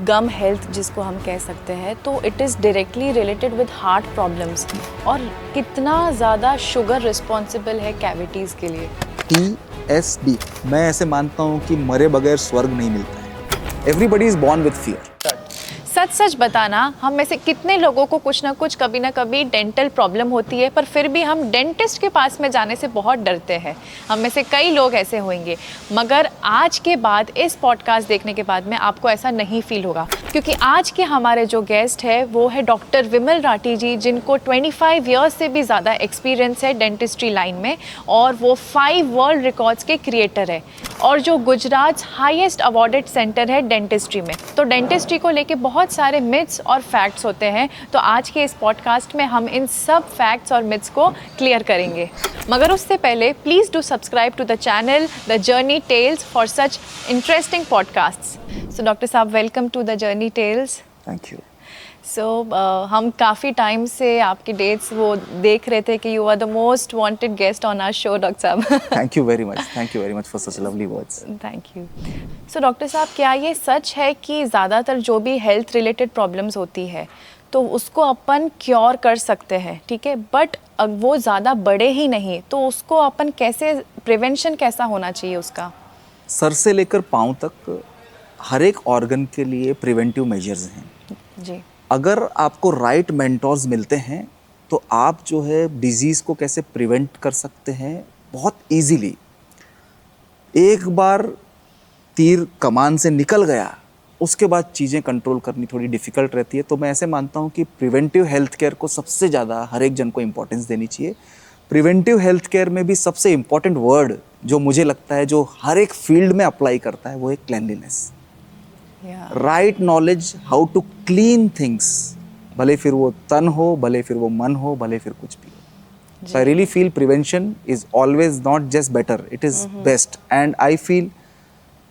गम health जिसको हम कह सकते हैं, तो it is directly related with heart problems. और कितना ज़्यादा शुगर रिस्पॉन्सिबल है कैविटीज़ के लिए? TSD, मैं ऐसे मानता हूँ कि मरे बगैर स्वर्ग नहीं मिलता है। Everybody is born with fear. सच सच बताना, हम में से कितने लोगों को कुछ ना कभी डेंटल प्रॉब्लम होती है, पर फिर भी हम डेंटिस्ट के पास में जाने से बहुत डरते हैं। हम में से कई लोग ऐसे होंगे, मगर आज के बाद, इस पॉडकास्ट देखने के बाद में आपको ऐसा नहीं फील होगा, क्योंकि आज के हमारे जो गेस्ट है वो है डॉक्टर विमल राठी जी, जिनको 25 ईयर्स से भी ज़्यादा एक्सपीरियंस है डेंटिस्ट्री लाइन में, और वो 5 वर्ल्ड रिकॉर्ड्स के क्रिएटर है, और जो गुजरात हाईएस्ट अवॉर्डेड सेंटर है डेंटिस्ट्री में। तो डेंटिस्ट्री को लेके बहुत सारे मिथ्स और फैक्ट्स होते हैं, तो आज के इस पॉडकास्ट में हम इन सब फैक्ट्स और मिथ्स को क्लियर करेंगे। मगर उससे पहले please do subscribe to the channel the journey tales for such interesting podcasts. So doctor साहब, welcome to the journey tales. Thank you. So हम काफ़ी टाइम से आपकी डेट्स वो देख रहे थे कि you are the most wanted guest on our show, doctor साहब। Thank you very much for such lovely words. Thank you. So doctor साहब, क्या ये सच है कि ज़्यादातर जो भी हेल्थ रिलेटेड प्रॉब्लम्स होती है तो उसको अपन क्योर कर सकते हैं, ठीक है, बट वो ज़्यादा बड़े ही नहीं, तो उसको अपन कैसे, प्रिवेंशन कैसा होना चाहिए उसका? सर से लेकर पाँव तक हर एक ऑर्गन के लिए प्रिवेंटिव मेजर्स हैं जी। अगर आपको राइट मेंटोर्स मिलते हैं तो आप जो है डिजीज़ को कैसे प्रिवेंट कर सकते हैं बहुत इजीली। एक बार तीर कमान से निकल गया, उसके बाद चीज़ें कंट्रोल करनी थोड़ी डिफ़िकल्ट रहती है। तो मैं ऐसे मानता हूँ कि प्रिवेंटिव हेल्थ केयर को सबसे ज़्यादा हर एक जन को इम्पोर्टेंस देनी चाहिए। प्रिवेंटिव हेल्थ केयर में भी सबसे इम्पोर्टेंट वर्ड जो मुझे लगता है जो हर एक फील्ड में अप्लाई करता है वो है cleanliness. Right knowledge how to clean things, भले फिर वो तन हो, भले फिर वो मन हो, भले फिर कुछ भी हो। So I really feel prevention is always not just better, it is best. And I feel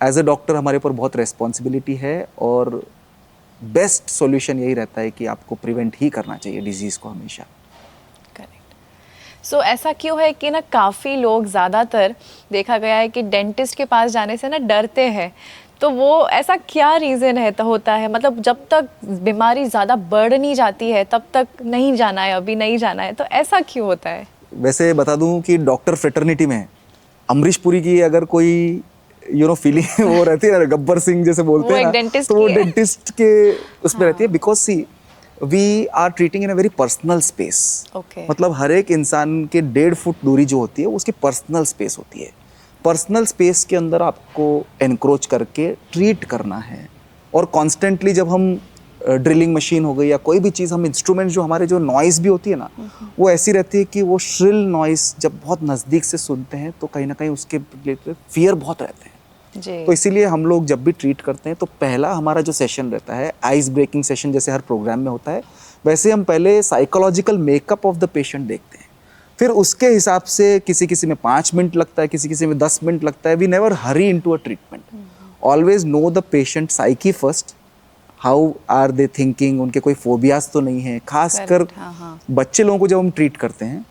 as a doctor हमारे ऊपर बहुत रेस्पॉन्सिबिलिटी है, और बेस्ट सॉल्यूशन यही रहता है कि आपको प्रिवेंट ही करना चाहिए डिजीज़ को हमेशा। करेक्ट। सो ऐसा क्यों है कि ना काफ़ी लोग, ज़्यादातर देखा गया है कि डेंटिस्ट के पास जाने से ना डरते हैं, तो वो ऐसा क्या रीज़न है तो होता है? मतलब जब तक बीमारी ज़्यादा बढ़ नहीं जाती है तब तक नहीं जाना है, अभी नहीं जाना है, तो ऐसा क्यों होता है? वैसे बता दूं कि डॉक्टर फ्रेटर्निटी में अमरीश पुरी की अगर कोई फीलिंग वो रहती है, गब्बर सिंह जैसे बोलते हैं ना, तो वो डेंटिस्ट के उसमें रहती है। Because see we are treating in a very personal space. मतलब हर एक इंसान के 1.5 फुट दूरी जो होती है उसकी पर्सनल स्पेस होती है। पर्सनल स्पेस के अंदर आपको एनक्रोच करके ट्रीट करना है, और कॉन्स्टेंटली जब हम ड्रिलिंग मशीन हो गई या कोई भी चीज़, हम इंस्ट्रूमेंट जो हमारे जो नॉइज़ भी होती है ना, वो ऐसी रहती है कि वो श्रिल नॉइज़ जब बहुत नज़दीक से सुनते हैं तो कहीं ना कहीं उसके फियर बहुत रहते हैं जी। तो इसीलिए हम लोग जब भी ट्रीट करते हैं तो पहला हमारा जो सेशन रहता है आइस ब्रेकिंग सेशन, जैसे हर प्रोग्राम में होता है, वैसे हम पहले psychological makeup of the patient देखते हैं। फिर उसके हिसाब से किसी में 5 मिनट लगता है, किसी में 10 मिनट लगता है। We never hurry into a treatment, always know the patient psyche first, how are they thinking, उनके कोई फोबियाज तो नहीं है। खासकर बच्चे लोगों को जब हम ट्रीट करते हैं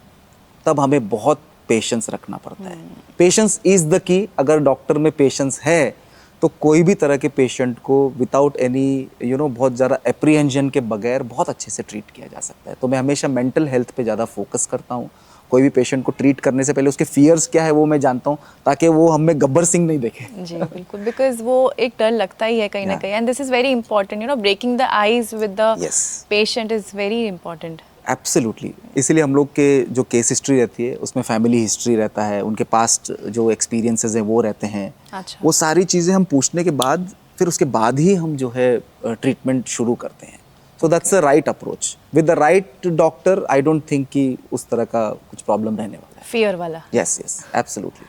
तब हमें बहुत पेशेंस रखना पड़ता है। Patience is the key. अगर डॉक्टर में पेशेंस है तो कोई भी तरह के पेशेंट को विदाउट एनी बहुत ज़्यादा एप्रीहेंशन के बगैर बहुत अच्छे से ट्रीट किया जा सकता है। तो मैं हमेशा मेंटल हेल्थ पे ज़्यादा फोकस करता हूँ। कोई भी पेशेंट को ट्रीट करने से पहले उसके फियर्स क्या है वो मैं जानता हूँ, ताकि वो हमें गब्बर सिंह नहीं देखे। जी बिल्कुल, बिकॉज वो एक डर लगता ही है कहीं ना कहीं, and this is very important, breaking the ice with the patient is very important. Absolutely. इसीलिए हम लोग के जो केस हिस्ट्री रहती है उसमें फैमिली हिस्ट्री रहता है, उनके पास्ट जो एक्सपीरियंसेस हैं वो रहते हैं। अच्छा। वो सारी चीज़ें हम पूछने के बाद फिर उसके बाद ही हम जो है ट्रीटमेंट शुरू करते हैं। So that's the right approach. With the right doctor I don't think कि उस तरह का कुछ प्रॉब्लम रहने वाला है। फियर वाला? Yes absolutely.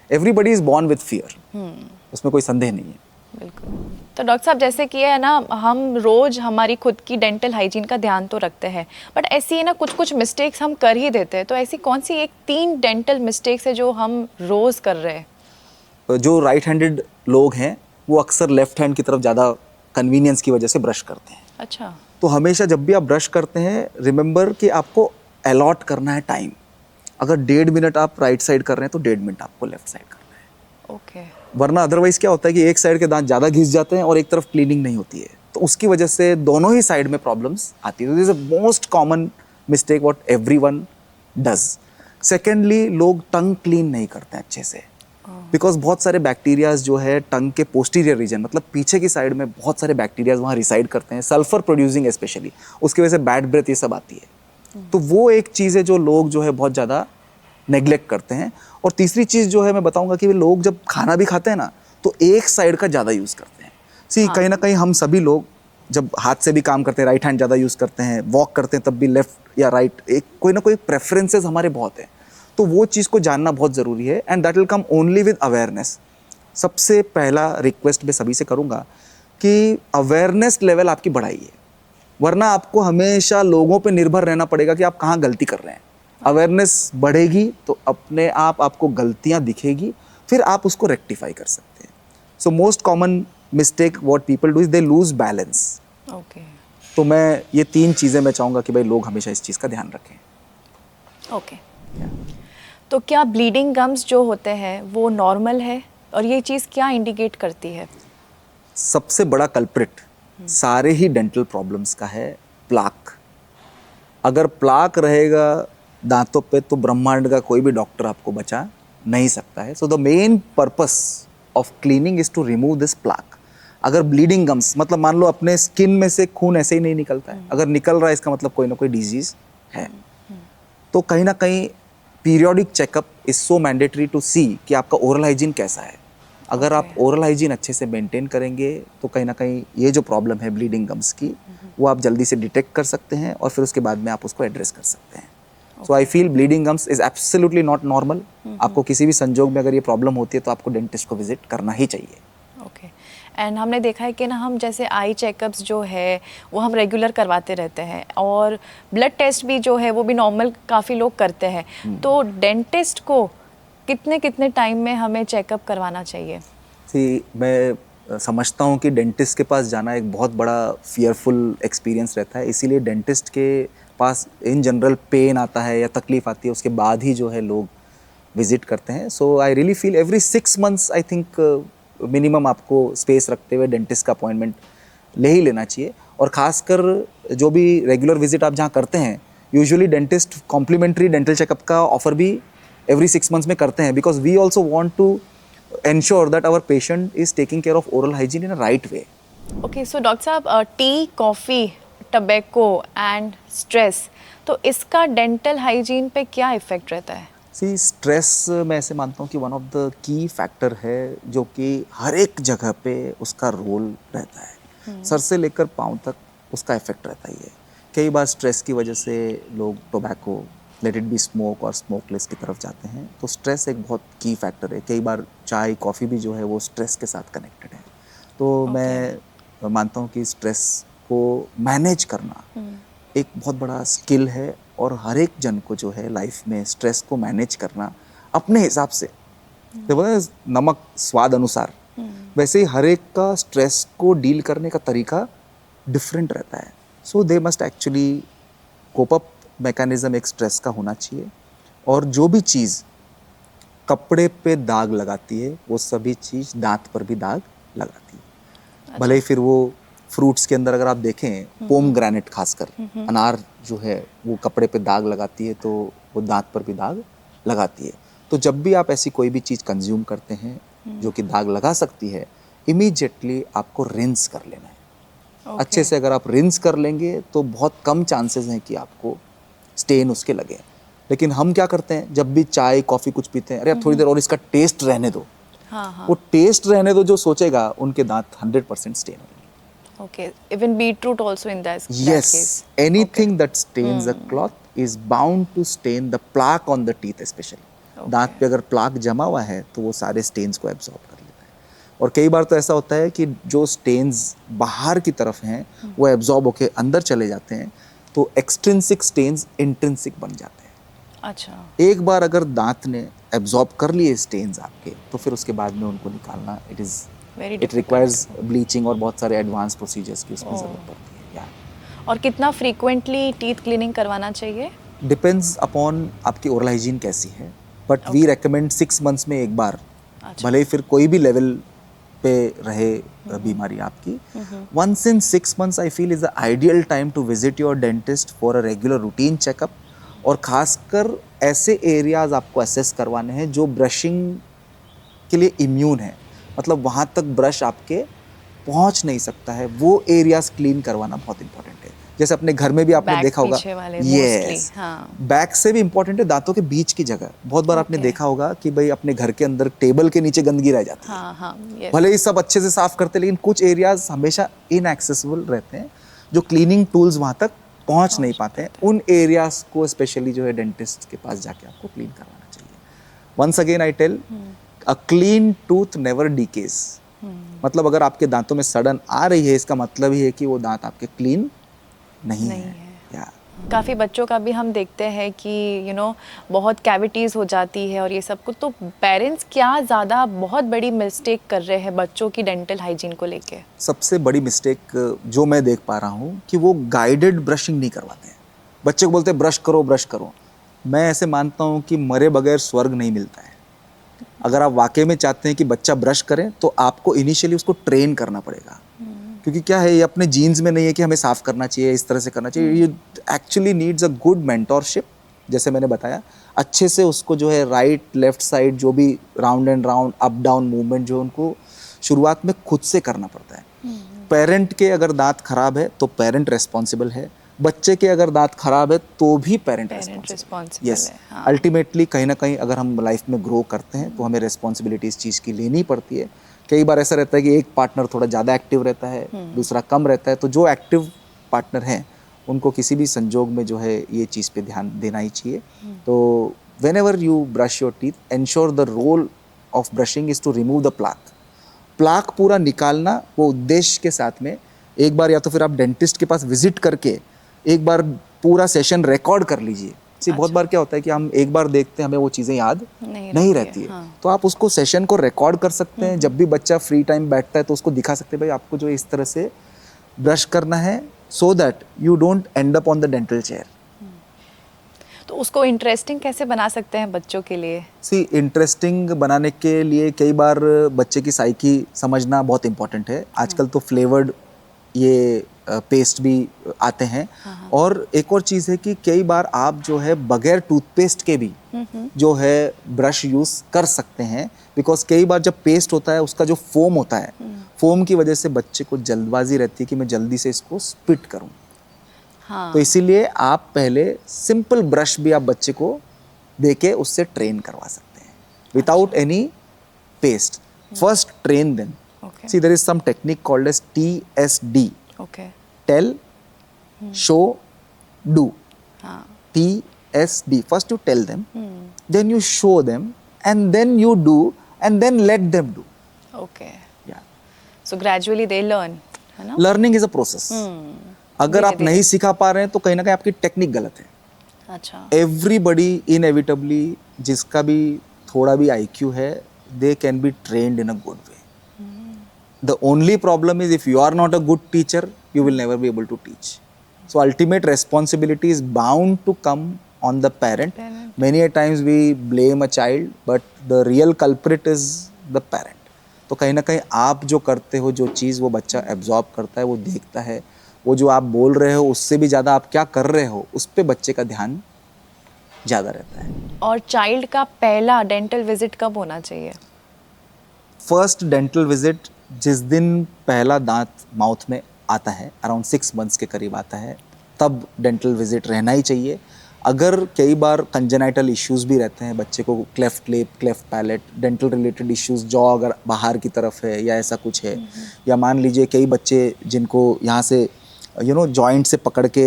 Everybody is born with fear, उसमें कोई संदेह नहीं है। बिल्कुल। तो डॉक्टर साहब, जैसे कि है ना, हम रोज़ हमारी खुद की डेंटल हाइजीन का ध्यान तो रखते हैं, बट ऐसी है ना कुछ मिस्टेक्स हम कर ही देते हैं। तो ऐसी कौन सी 3 डेंटल मिस्टेक्स है जो हम रोज़ कर रहे हैं? जो राइट हैंडेड लोग हैं वो अक्सर लेफ्ट हैंड की तरफ ज़्यादा कन्वीनियंस की वजह से ब्रश करते हैं। अच्छा। तो हमेशा जब भी आप ब्रश करते हैं रिमेंबर कि आपको अलॉट करना है टाइम। अगर 1.5 मिनट आप राइट साइड कर रहे हैं तो 1.5 मिनट आपको लेफ्ट साइड करना है। ओके। वरना अदरवाइज क्या होता है कि एक साइड के दांत ज़्यादा घिस जाते हैं और एक तरफ क्लीनिंग नहीं होती है। तो उसकी वजह से दोनों ही साइड में प्रॉब्लम्स आती है. This is a most common mistake what everyone does. Secondly, लोग टंग क्लीन नहीं करते हैं अच्छे से, बिकॉज बहुत सारे बैक्टीरियाज जो है टंग के पोस्टीरियर रीजन, मतलब पीछे की साइड में बहुत सारे बैक्टीरियाज वहाँ रिसाइड करते हैं, सल्फर प्रोड्यूसिंग स्पेशली. उसकी वजह से बैड ब्रेथ ये सब आती है. तो वो एक चीज़ है जो लोग जो है बहुत ज़्यादा नेग्लेक्ट करते हैं. और तीसरी चीज़ जो है मैं बताऊंगा कि लोग जब खाना भी खाते हैं ना, तो एक साइड का ज़्यादा यूज़ करते हैं. कहीं ना कहीं हम सभी लोग जब हाथ से भी काम करते हैं, राइट हैंड ज़्यादा यूज़ करते हैं, वॉक करते हैं तब भी लेफ्ट या राइट, एक कोई ना कोई प्रेफरेंसेस हमारे बहुत हैं. तो वो चीज़ को जानना बहुत ज़रूरी है, and that will come only with awareness. सबसे पहला रिक्वेस्ट मैं सभी से करूँगा कि अवेयरनेस लेवल आपकी बढ़ाइए, वरना आपको हमेशा लोगों पे निर्भर रहना पड़ेगा कि आप कहाँ गलती कर रहे हैं. अवेयरनेस बढ़ेगी तो अपने आप आपको गलतियाँ दिखेगी, फिर आप उसको रेक्टिफाई कर सकते हैं. So most common mistake what people do is they lose balance. Okay. तो मैं ये 3 चीज़ें मैं चाहूँगा कि भाई लोग हमेशा इस चीज़ का ध्यान रखें. ओके. तो क्या ब्लीडिंग गम्स जो होते हैं वो नॉर्मल है, और ये चीज़ क्या इंडिकेट करती है? सबसे बड़ा कल्प्रिट सारे ही डेंटल प्रॉब्लम्स का है प्लाक. अगर प्लाक रहेगा दांतों पे तो ब्रह्मांड का कोई भी डॉक्टर आपको बचा नहीं सकता है. So the main purpose of cleaning is to remove this plaque. अगर ब्लीडिंग गम्स, मतलब मान लो अपने स्किन में से खून ऐसे ही नहीं निकलता है, अगर निकल रहा है इसका मतलब कोई ना कोई डिजीज है. तो कहीं ना कहीं periodic checkup is so mandatory to see कि आपका ओरल हाइजीन कैसा है. अगर आप ओरल हाइजीन अच्छे से मेंटेन करेंगे तो कहीं ना कहीं ये जो प्रॉब्लम है ब्लीडिंग गम्स की, वो आप जल्दी से डिटेक्ट कर सकते हैं और फिर उसके बाद में आप उसको एड्रेस कर सकते हैं. So I feel bleeding gums is absolutely not normal. आपको किसी भी संजोग में अगर ये प्रॉब्लम होती है तो आपको डेंटिस्ट को विजिट करना ही चाहिए. ओके. एंड हमने देखा है कि ना, हम जैसे आई चेकअप्स जो है वो हम रेगुलर करवाते रहते हैं, और ब्लड टेस्ट भी जो है वो भी नॉर्मल काफ़ी लोग करते हैं. तो डेंटिस्ट को कितने कितने टाइम में हमें चेकअप करवाना चाहिए? मैं समझता हूँ कि डेंटिस्ट के पास जाना एक बहुत बड़ा फियरफुल एक्सपीरियंस रहता है, इसीलिए डेंटिस्ट के पास इन जनरल पेन आता है या तकलीफ आती है उसके बाद ही जो है लोग विजिट करते हैं. So I really feel every 6 months I think minimum आपको स्पेस रखते हुए डेंटिस्ट का अपॉइंटमेंट ले ही लेना चाहिए. और ख़ासकर जो भी रेगुलर विजिट आप जहाँ करते हैं, usually dentist complimentary dental checkup का ऑफर भी एवरी 6 months में करते हैं, because we also want to ensure that our patient is taking care of oral hygiene in a right way. Okay. So doctor साहब, tea, coffee, tobacco and stress, तो इसका dental hygiene पे क्या effect रहता है? सी, स्ट्रेस मैं ऐसे मानता हूँ कि one of the key factor है जो कि हर एक जगह पे उसका रोल रहता है. सर से लेकर पाँव तक उसका इफेक्ट रहता ही है. कई बार स्ट्रेस की वजह से लोग tobacco, let it be smoke और स्मोकलेस की तरफ जाते हैं. तो स्ट्रेस एक बहुत की फैक्टर है. कई बार चाय, कॉफ़ी भी जो है वो स्ट्रेस के साथ कनेक्टेड है. तो मैं मानता हूँ कि स्ट्रेस को मैनेज करना एक बहुत बड़ा स्किल है, और हर एक जन को जो है लाइफ में स्ट्रेस को मैनेज करना अपने हिसाब से, तो बोलते हैं नमक स्वाद अनुसार, वैसे ही हर एक का स्ट्रेस को डील करने का तरीका डिफरेंट रहता है. So they must actually cope up mechanism एक स्ट्रेस का होना चाहिए. और जो भी चीज़ कपड़े पे दाग लगाती है वो सभी चीज़ दांत पर भी दाग लगाती है. भले ही फिर वो फ्रूट्स के अंदर अगर आप देखें, पोमग्रेनेट खासकर अनार जो है वो कपड़े पे दाग लगाती है, तो वो दांत पर भी दाग लगाती है. तो जब भी आप ऐसी कोई भी चीज़ कंज्यूम करते हैं जो कि दाग लगा सकती है, इमीडिएटली आपको रिंस कर लेना है. अच्छे से अगर आप रिंस कर लेंगे तो बहुत कम चांसेस हैं कि आपको स्टेन उसके लगे. लेकिन हम क्या करते हैं, जब भी चाय कॉफ़ी कुछ पीते हैं, अरे अब थोड़ी देर और इसका टेस्ट रहने दो. वो टेस्ट रहने दो जो सोचेगा, उनके दांत 100% स्टेन होंगे. Okay, even beetroot also in that Yes, case. anything that stains a cloth is bound to stain the plaque on the teeth especially. दांत पे अगर प्लाक जमा हुआ है तो वो सारे स्टेन्स को एब्जॉर्ब कर लेता है. और कई बार तो ऐसा होता है कि जो स्टेन्स बाहर की तरफ हैं वो एब्जॉर्ब होके अंदर चले जाते हैं, तो एक्सट्रिंसिक स्टेन्स इंट्रिंसिक बन जाते हैं. अच्छा. एक बार अगर दांत ने एब्जॉर्ब कर लिए स्टेन्स आपके, तो फिर उसके बाद में उनको निकालना इट रिक्वायर्स ब्लीचिंग और बहुत सारे एडवांस प्रोसीजर्स की उसमें ज़रूरत पड़ती है. और कितना फ्रीक्वेंटली टीथ क्लीनिंग करवाना चाहिए? डिपेंड्स अपॉन आपकी ओरल हाइजीन कैसी है, बट वी रेकमेंड 6 months में एक बार. भले ही फिर कोई भी लेवल पे रहे बीमारी आपकी, once in 6 months I feel is the ideal time to visit your dentist for a regular routine checkup. और खासकर ऐसे एरियाज आपको असेस करवाने हैं जो ब्रशिंग के लिए इम्यून है, मतलब वहाँ तक ब्रश आपके पहुँच नहीं सकता है, वो एरियाज क्लीन करवाना बहुत इंपॉर्टेंट है। जैसे अपने घर में भी आपने देखा होगा, यस, बैक से भी इंपॉर्टेंट है, दांतों के बीच की जगह बहुत बार आपने देखा होगा कि भाई अपने घर के अंदर टेबल के नीचे गंदगी रह जाती है, भले ही सब अच्छे से साफ करते लेकिन कुछ एरियाज हमेशा इनएक्सेसिबल रहते हैं, जो क्लीनिंग टूल्स वहाँ तक पहुँच नहीं पाते हैं। उन एरियाज को स्पेशली जो है डेंटिस्ट के पास जाके आपको क्लीन करवाना चाहिए। Once again I tell, a clean tooth never decays, मतलब अगर आपके दांतों में सड़न आ रही है इसका मतलब ही है कि वो दांत आपके क्लीन नहीं है। काफ़ी बच्चों का भी हम देखते हैं कि बहुत कैविटीज़ हो जाती है और ये सब कुछ, तो पेरेंट्स क्या ज़्यादा बहुत बड़ी मिस्टेक कर रहे हैं बच्चों की डेंटल हाइजीन को लेके? सबसे बड़ी मिस्टेक जो मैं देख पा रहा हूँ कि वो गाइडेड ब्रशिंग नहीं करवाते हैं। बच्चे को बोलते हैं ब्रश करो ब्रश करो। मैं ऐसे मानता हूँ कि मरे बगैर स्वर्ग नहीं मिलता है। अगर आप वाकई में चाहते हैं कि बच्चा ब्रश करे तो आपको इनिशियली उसको ट्रेन करना पड़ेगा, क्योंकि क्या है, ये अपने जीन्स में नहीं है कि हमें साफ करना चाहिए, इस तरह से करना चाहिए। ये actually needs a good mentorship, जैसे मैंने बताया, अच्छे से उसको जो है राइट लेफ्ट साइड जो भी round and round up down movement जो उनको शुरुआत में खुद से करना पड़ता है। पेरेंट के अगर दांत खराब है तो पेरेंट रेस्पॉन्सिबल है, बच्चे के अगर दांत खराब है तो भी पेरेंट रेस्पॉन्सिबल। यस, अल्टीमेटली कहीं ना कहीं अगर हम लाइफ में ग्रो करते हैं तो हमें रेस्पॉन्सिबिलिटी इस चीज़ की लेनी पड़ती है। कई बार ऐसा रहता है कि एक पार्टनर थोड़ा ज़्यादा एक्टिव रहता है, दूसरा कम रहता है, तो जो एक्टिव पार्टनर हैं उनको किसी भी संजोग में जो है ये चीज़ पे ध्यान देना ही चाहिए। तो whenever you brush your teeth, ensure the role of brushing is to remove the plaque पूरा निकालना, वो उद्देश्य के साथ में एक बार या तो फिर आप डेंटिस्ट के पास विजिट करके एक बार पूरा सेशन रिकॉर्ड कर लीजिए। बहुत बार क्या होता है कि हम एक बार देखते हैं, हमें वो चीज़ें याद नहीं रहती है। तो आप उसको सेशन को रिकॉर्ड कर सकते हैं, जब भी बच्चा फ्री टाइम बैठता है तो उसको दिखा सकते हैं, भाई आपको जो इस तरह से ब्रश करना है, so that you don't and up on the dental chair. तो उसको इंटरेस्टिंग कैसे बना सकते हैं बच्चों के लिए? इंटरेस्टिंग बनाने के लिए कई बार बच्चे की साइकी समझना बहुत इंपॉर्टेंट है। आजकल तो फ्लेवर्ड ये पेस्ट भी आते हैं। और एक और चीज़ है कि कई बार आप जो है बगैर टूथपेस्ट के भी जो है ब्रश यूज़ कर सकते हैं, बिकॉज कई बार जब पेस्ट होता है उसका जो फोम होता है, फोम की वजह से बच्चे को जल्दबाजी रहती है कि मैं जल्दी से इसको स्पिट करूं। तो इसीलिए आप पहले सिंपल ब्रश भी आप बच्चे को देके उससे ट्रेन करवा सकते हैं without any paste. First train them. See, there is some technique called as TSD. Okay. Tell, show, do. TSD. First you tell them, then you show them, and then you do, and then let them do. Okay. Yeah. So gradually they learn. है ना? Learning is a process. अगर आप नहीं सिखा पा रहे हैं तो कहीं ना कहीं आपकी टेक्निक गलत है। अच्छा। Everybody inevitably, जिसका भी थोड़ा भी IQ है, they can be trained in a good way. The only problem is if you are not a good teacher, you will never be able to teach. So ultimate responsibility is bound to come on the parent. Many a times we blame a child, but the real culprit is the parent. तो कहीं ना कहीं आप जो करते हो, जो चीज़ वो बच्चा एब्जॉर्ब करता है, वो देखता है, वो जो आप बोल रहे हो उससे भी ज़्यादा आप क्या कर रहे हो उस पर बच्चे का ध्यान ज़्यादा रहता है। और चाइल्ड का पहला डेंटल विजिट कब होना चाहिए? फर्स्ट डेंटल विजिट जिस दिन पहला दांत माउथ में आता है, अराउंड 6 months के करीब आता है, तब डेंटल विजिट रहना ही चाहिए। अगर कई बार कंजेनाइटल इश्यूज़ भी रहते हैं, बच्चे को cleft lip, cleft palate, dental related issues, jaw अगर बाहर की तरफ है या ऐसा कुछ है, या मान लीजिए कई बच्चे जिनको यहाँ से जॉइंट से पकड़ के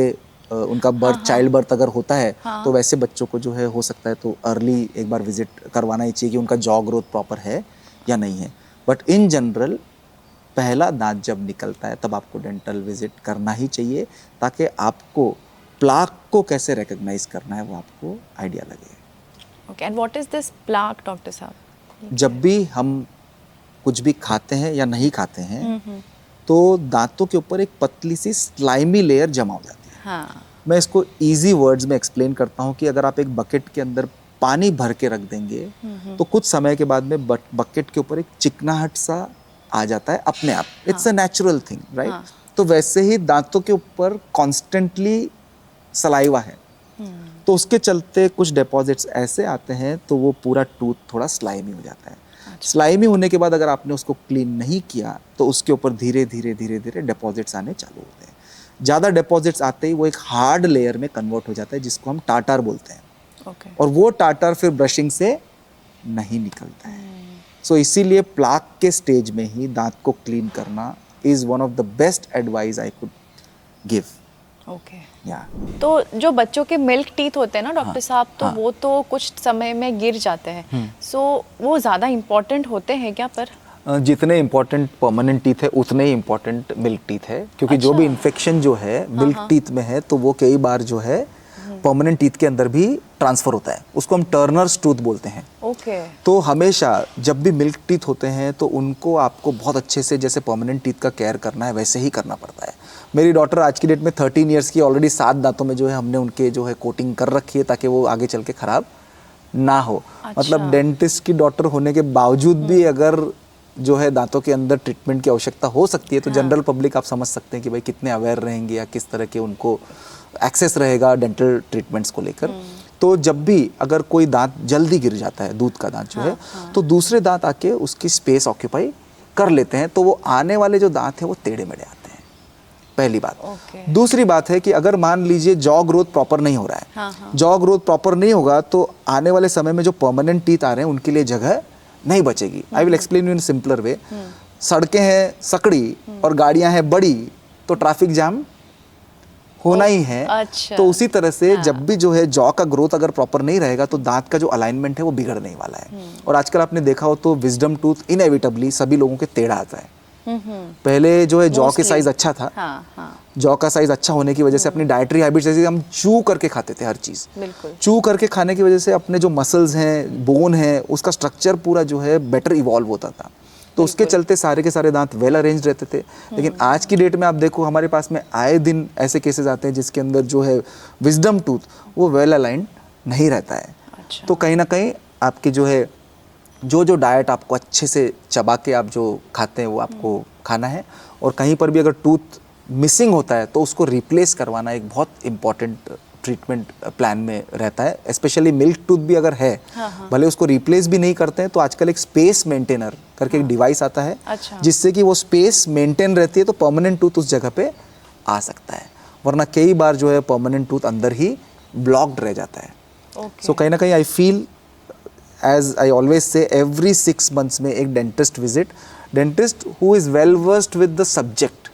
उनका बर्थ, चाइल्ड बर्थ अगर होता है, तो वैसे बच्चों को जो है हो सकता है तो अर्ली एक बार विजिट करवाना ही चाहिए कि उनका जॉ ग्रोथ प्रॉपर है या नहीं है। बट इन जनरल पहला दांत जब निकलता है तब आपको डेंटल विजिट करना ही चाहिए, ताकि आपको प्लाक को कैसे रिकॉग्नाइज करना है वो आपको आइडिया लगे। Okay, and what is this plaque doctor साहब? जब भी हम कुछ भी खाते हैं या नहीं खाते हैं तो दांतों के ऊपर एक पतली सी स्लाइमी लेयर जमा हो जाती है। हाँ। मैं इसको इजी वर्ड्स में एक्सप्लेन करता हूँ कि अगर आप एक बकेट के अंदर पानी भर के रख देंगे तो कुछ समय के बाद में बकेट के ऊपर एक चिकनाहट सा आ जाता है अपने आप, it's a natural thing, right? तो वैसे ही दांतों के ऊपर कॉन्स्टेंटली सलाइवा है, तो उसके चलते कुछ डिपॉजिट्स ऐसे आते हैं तो वो पूरा टूथ थोड़ा स्लाइमी हो जाता है। स्लाइमी होने के बाद अगर आपने उसको क्लीन नहीं किया तो उसके ऊपर धीरे धीरे धीरे धीरे डिपॉजिट्स आने चालू होते हैं। ज़्यादा डिपॉजिट्स आते ही वो एक हार्ड लेयर में कन्वर्ट हो जाता है जिसको हम टाटार बोलते हैं। और वो टाटार फिर ब्रशिंग से नहीं निकलता है। सो इसीलिए प्लाक के स्टेज में ही दांत को क्लीन करना is one of the best advice I could give. Okay. या तो जो बच्चों के मिल्क टीथ होते हैं ना डॉक्टर साहब, तो वो तो कुछ समय में गिर जाते हैं, सो वो ज़्यादा इम्पोर्टेंट होते हैं क्या? पर जितने इम्पोर्टेंट परमानेंट टीथ है उतने ही इम्पोर्टेंट मिल्क टीथ है, क्योंकि जो भी इन्फेक्शन जो है मिल्क टीथ में है तो वो कई बार जो है परमानेंट टीथ के अंदर भी ट्रांसफर होता है, उसको हम टर्नर्स टूथ बोलते हैं। ओके। तो हमेशा जब भी मिल्क टीथ होते हैं तो उनको आपको बहुत अच्छे से जैसे परमानेंट टीथ का केयर करना है वैसे ही करना पड़ता है। मेरी डॉटर आज की डेट में 13 इयर्स की, ऑलरेडी 7 दांतों में जो है हमने उनके जो है कोटिंग कर रखी है ताकि वो आगे चल के खराब ना हो। मतलब डेंटिस्ट की डॉटर होने के बावजूद भी अगर जो है दांतों के अंदर ट्रीटमेंट की आवश्यकता हो सकती है तो जनरल पब्लिक आप समझ सकते हैं कि भाई कितने अवेयर रहेंगे या किस तरह के उनको एक्सेस रहेगा डेंटल ट्रीटमेंट्स को लेकर। तो जब भी अगर कोई दांत जल्दी गिर जाता है, दूध का दांत जो है, तो दूसरे दांत आके उसकी स्पेस ऑक्यूपाई कर लेते हैं, तो वो आने वाले जो दांत है वो टेढ़े मेढ़े आते हैं, पहली बात। दूसरी बात है कि अगर मान लीजिए जॉ ग्रोथ प्रॉपर नहीं हो रहा है, जॉ ग्रोथ प्रॉपर नहीं होगा तो आने वाले समय में जो परमानेंट टीथ आ रहे हैं उनके लिए जगह नहीं बचेगी। I will explain you in simpler way. सड़कें हैं सकड़ी और गाड़ियां हैं बड़ी तो ट्रैफिक जाम होना ही है। अच्छा। तो उसी तरह से जब भी जो है जॉ का ग्रोथ अगर प्रॉपर नहीं रहेगा तो दांत का जो अलाइनमेंट है वो बिगड़ने वाला है। और आजकल आपने देखा हो तो विजडम टूथ इनएविटेबली सभी लोगों के टेढ़ा आता है। पहले जो है जॉ के साइज अच्छा था, जॉ का साइज अच्छा होने की वजह से अपनी डाइटरी हैबिट्स जैसे हम चू करके खाते थे हर चीज, चू करके खाने की वजह से अपने जो मसल्स हैं, बोन है, उसका स्ट्रक्चर पूरा जो है बेटर इवॉल्व होता था, तो उसके चलते सारे के सारे दांत वेल अरेंज रहते थे। लेकिन आज की डेट में आप देखो हमारे पास में आए दिन ऐसे केसेस आते हैं जिसके अंदर जो है विजडम टूथ वो वेल अलाइंड नहीं रहता है। तो कहीं ना कहीं आपकी जो है जो डाइट आपको अच्छे से चबा के आप जो खाते हैं वो आपको खाना है, और कहीं पर भी अगर टूथ मिसिंग होता है तो उसको रिप्लेस करवाना एक बहुत इंपॉर्टेंट ट्रीटमेंट प्लान में रहता है। स्पेशली मिल्क टूथ भी अगर है, भले उसको रिप्लेस भी नहीं करते हैं तो आजकल एक स्पेस मेंटेनर करके एक डिवाइस आता है, जिससे कि वो स्पेस मेंटेन रहती है तो परमानेंट टूथ उस जगह पे आ सकता है, वरना कई बार जो है परमानेंट टूथ अंदर ही ब्लॉक्ड रह जाता है। सो कहीं ना कहीं I feel, as I always say, every 6 months में एक dentist visit, dentist who is well versed with the subject.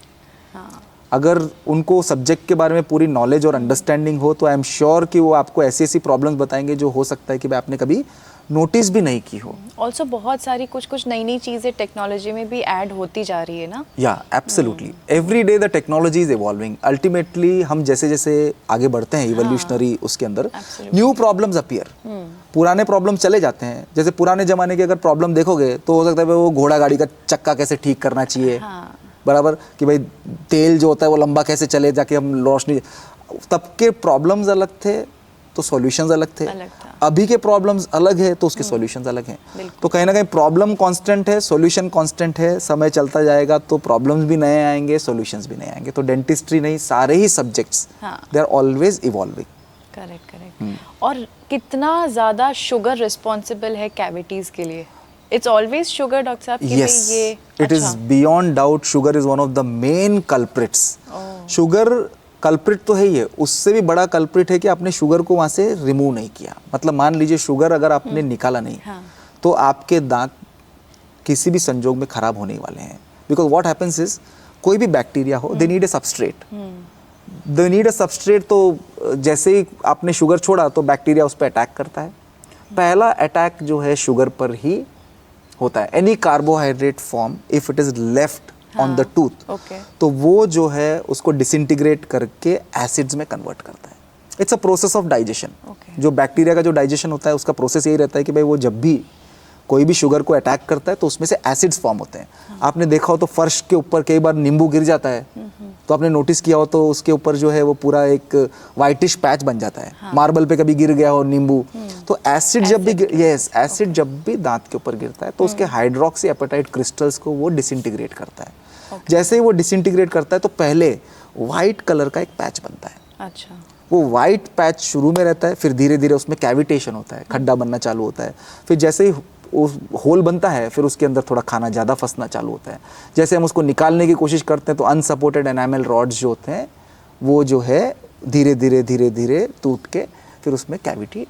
अगर उनको सब्जेक्ट के बारे में पूरी नॉलेज और अंडरस्टैंडिंग हो तो आई एम श्योर कि वो आपको ऐसी ऐसी प्रॉब्लम्स बताएंगे जो हो सकता है कि भाई आपने कभी नोटिस भी नहीं की हो। ऑल्सो बहुत सारी कुछ नई चीज़ें टेक्नोलॉजी में भी ऐड होती जा रही है ना। या absolutely, every day the technology is evolving. Ultimately हम जैसे जैसे आगे बढ़ते हैं इवोल्यूशनरी उसके अंदर न्यू प्रॉब्लम्स अपीयर, पुराने प्रॉब्लम चले जाते हैं। जैसे पुराने जमाने की अगर प्रॉब्लम देखोगे तो हो सकता है वो घोड़ा गाड़ी का चक्का कैसे ठीक करना चाहिए, बराबर, कि भाई तेल जो होता है वो लंबा कैसे चले जाके हम रोशनी, तब के प्रॉब्लम्स अलग थे तो सॉल्यूशंस अलग थे, अभी के प्रॉब्लम्स अलग है तो उसके सॉल्यूशंस अलग हैं। तो कहीं ना कहीं प्रॉब्लम कांस्टेंट है, सॉल्यूशन कांस्टेंट है, समय चलता जाएगा तो प्रॉब्लम्स भी नए आएंगे, सॉल्यूशंस भी नए आएंगे। तो डेंटिस्ट्री नहीं, सारे ही subjects they are always evolving. Correct. और कितना ज़्यादा शुगर रिस्पॉन्सिबल है कैविटीज़ के लिए? It's always sugar, डॉक्टर साहब? Yes, it is beyond doubt. Sugar is one of the main culprits. Sugar culprit तो है ही है, उससे भी बड़ा culprit है कि आपने शुगर को वहाँ से रिमूव नहीं किया। मतलब मान लीजिए शुगर अगर आपने निकाला नहीं, तो आपके दांत किसी भी संजोग में खराब होने वाले हैं। Because what happens is, कोई भी बैक्टीरिया हो, they need a substrate. They need a substrate, तो जैसे ही आपने शुगर छोड़ा तो बैक्टीरिया उस पर अटैक करता है। पहला अटैक जो है शुगर पर ही होता है। Any carbohydrate form if it is left on the tooth, तो वो जो है उसको डिसइंटीग्रेट करके एसिड्स में कन्वर्ट करता है। It's a process of digestion. जो बैक्टीरिया का जो डाइजेशन होता है उसका प्रोसेस यही रहता है कि भाई वो जब भी कोई भी शुगर को अटैक करता है तो उसमें से एसिड्स फॉर्म होते हैं। आपने देखा हो तो फर्श के ऊपर कई बार नींबू गिर जाता है, तो आपने नोटिस किया हो तो उसके ऊपर जो है वो पूरा एक वाइटिश पैच बन जाता है। मार्बल पे कभी गिर गया हो नींबू, तो एसिड जब भी एसिड जब भी दांत के ऊपर गिरता है तो उसके हाइड्रोक्सी एपेटाइट क्रिस्टल्स को वो डिसइंटीग्रेट करता है। जैसे ही वो डिसइंटीग्रेट करता है तो पहले वाइट कलर का एक पैच बनता है। अच्छा। वो वाइट पैच शुरू में रहता है, फिर धीरे धीरे उसमें कैविटेशन होता है, खड्डा बनना चालू होता है। फिर जैसे ही होल बनता है फिर उसके अंदर थोड़ा खाना ज़्यादा फंसना चालू होता है। जैसे हम उसको निकालने की कोशिश करते हैं तो अनसपोर्टेड एनामल रॉड्स जो होते हैं वो जो है धीरे धीरे टूट के फिर उसमें कैविटी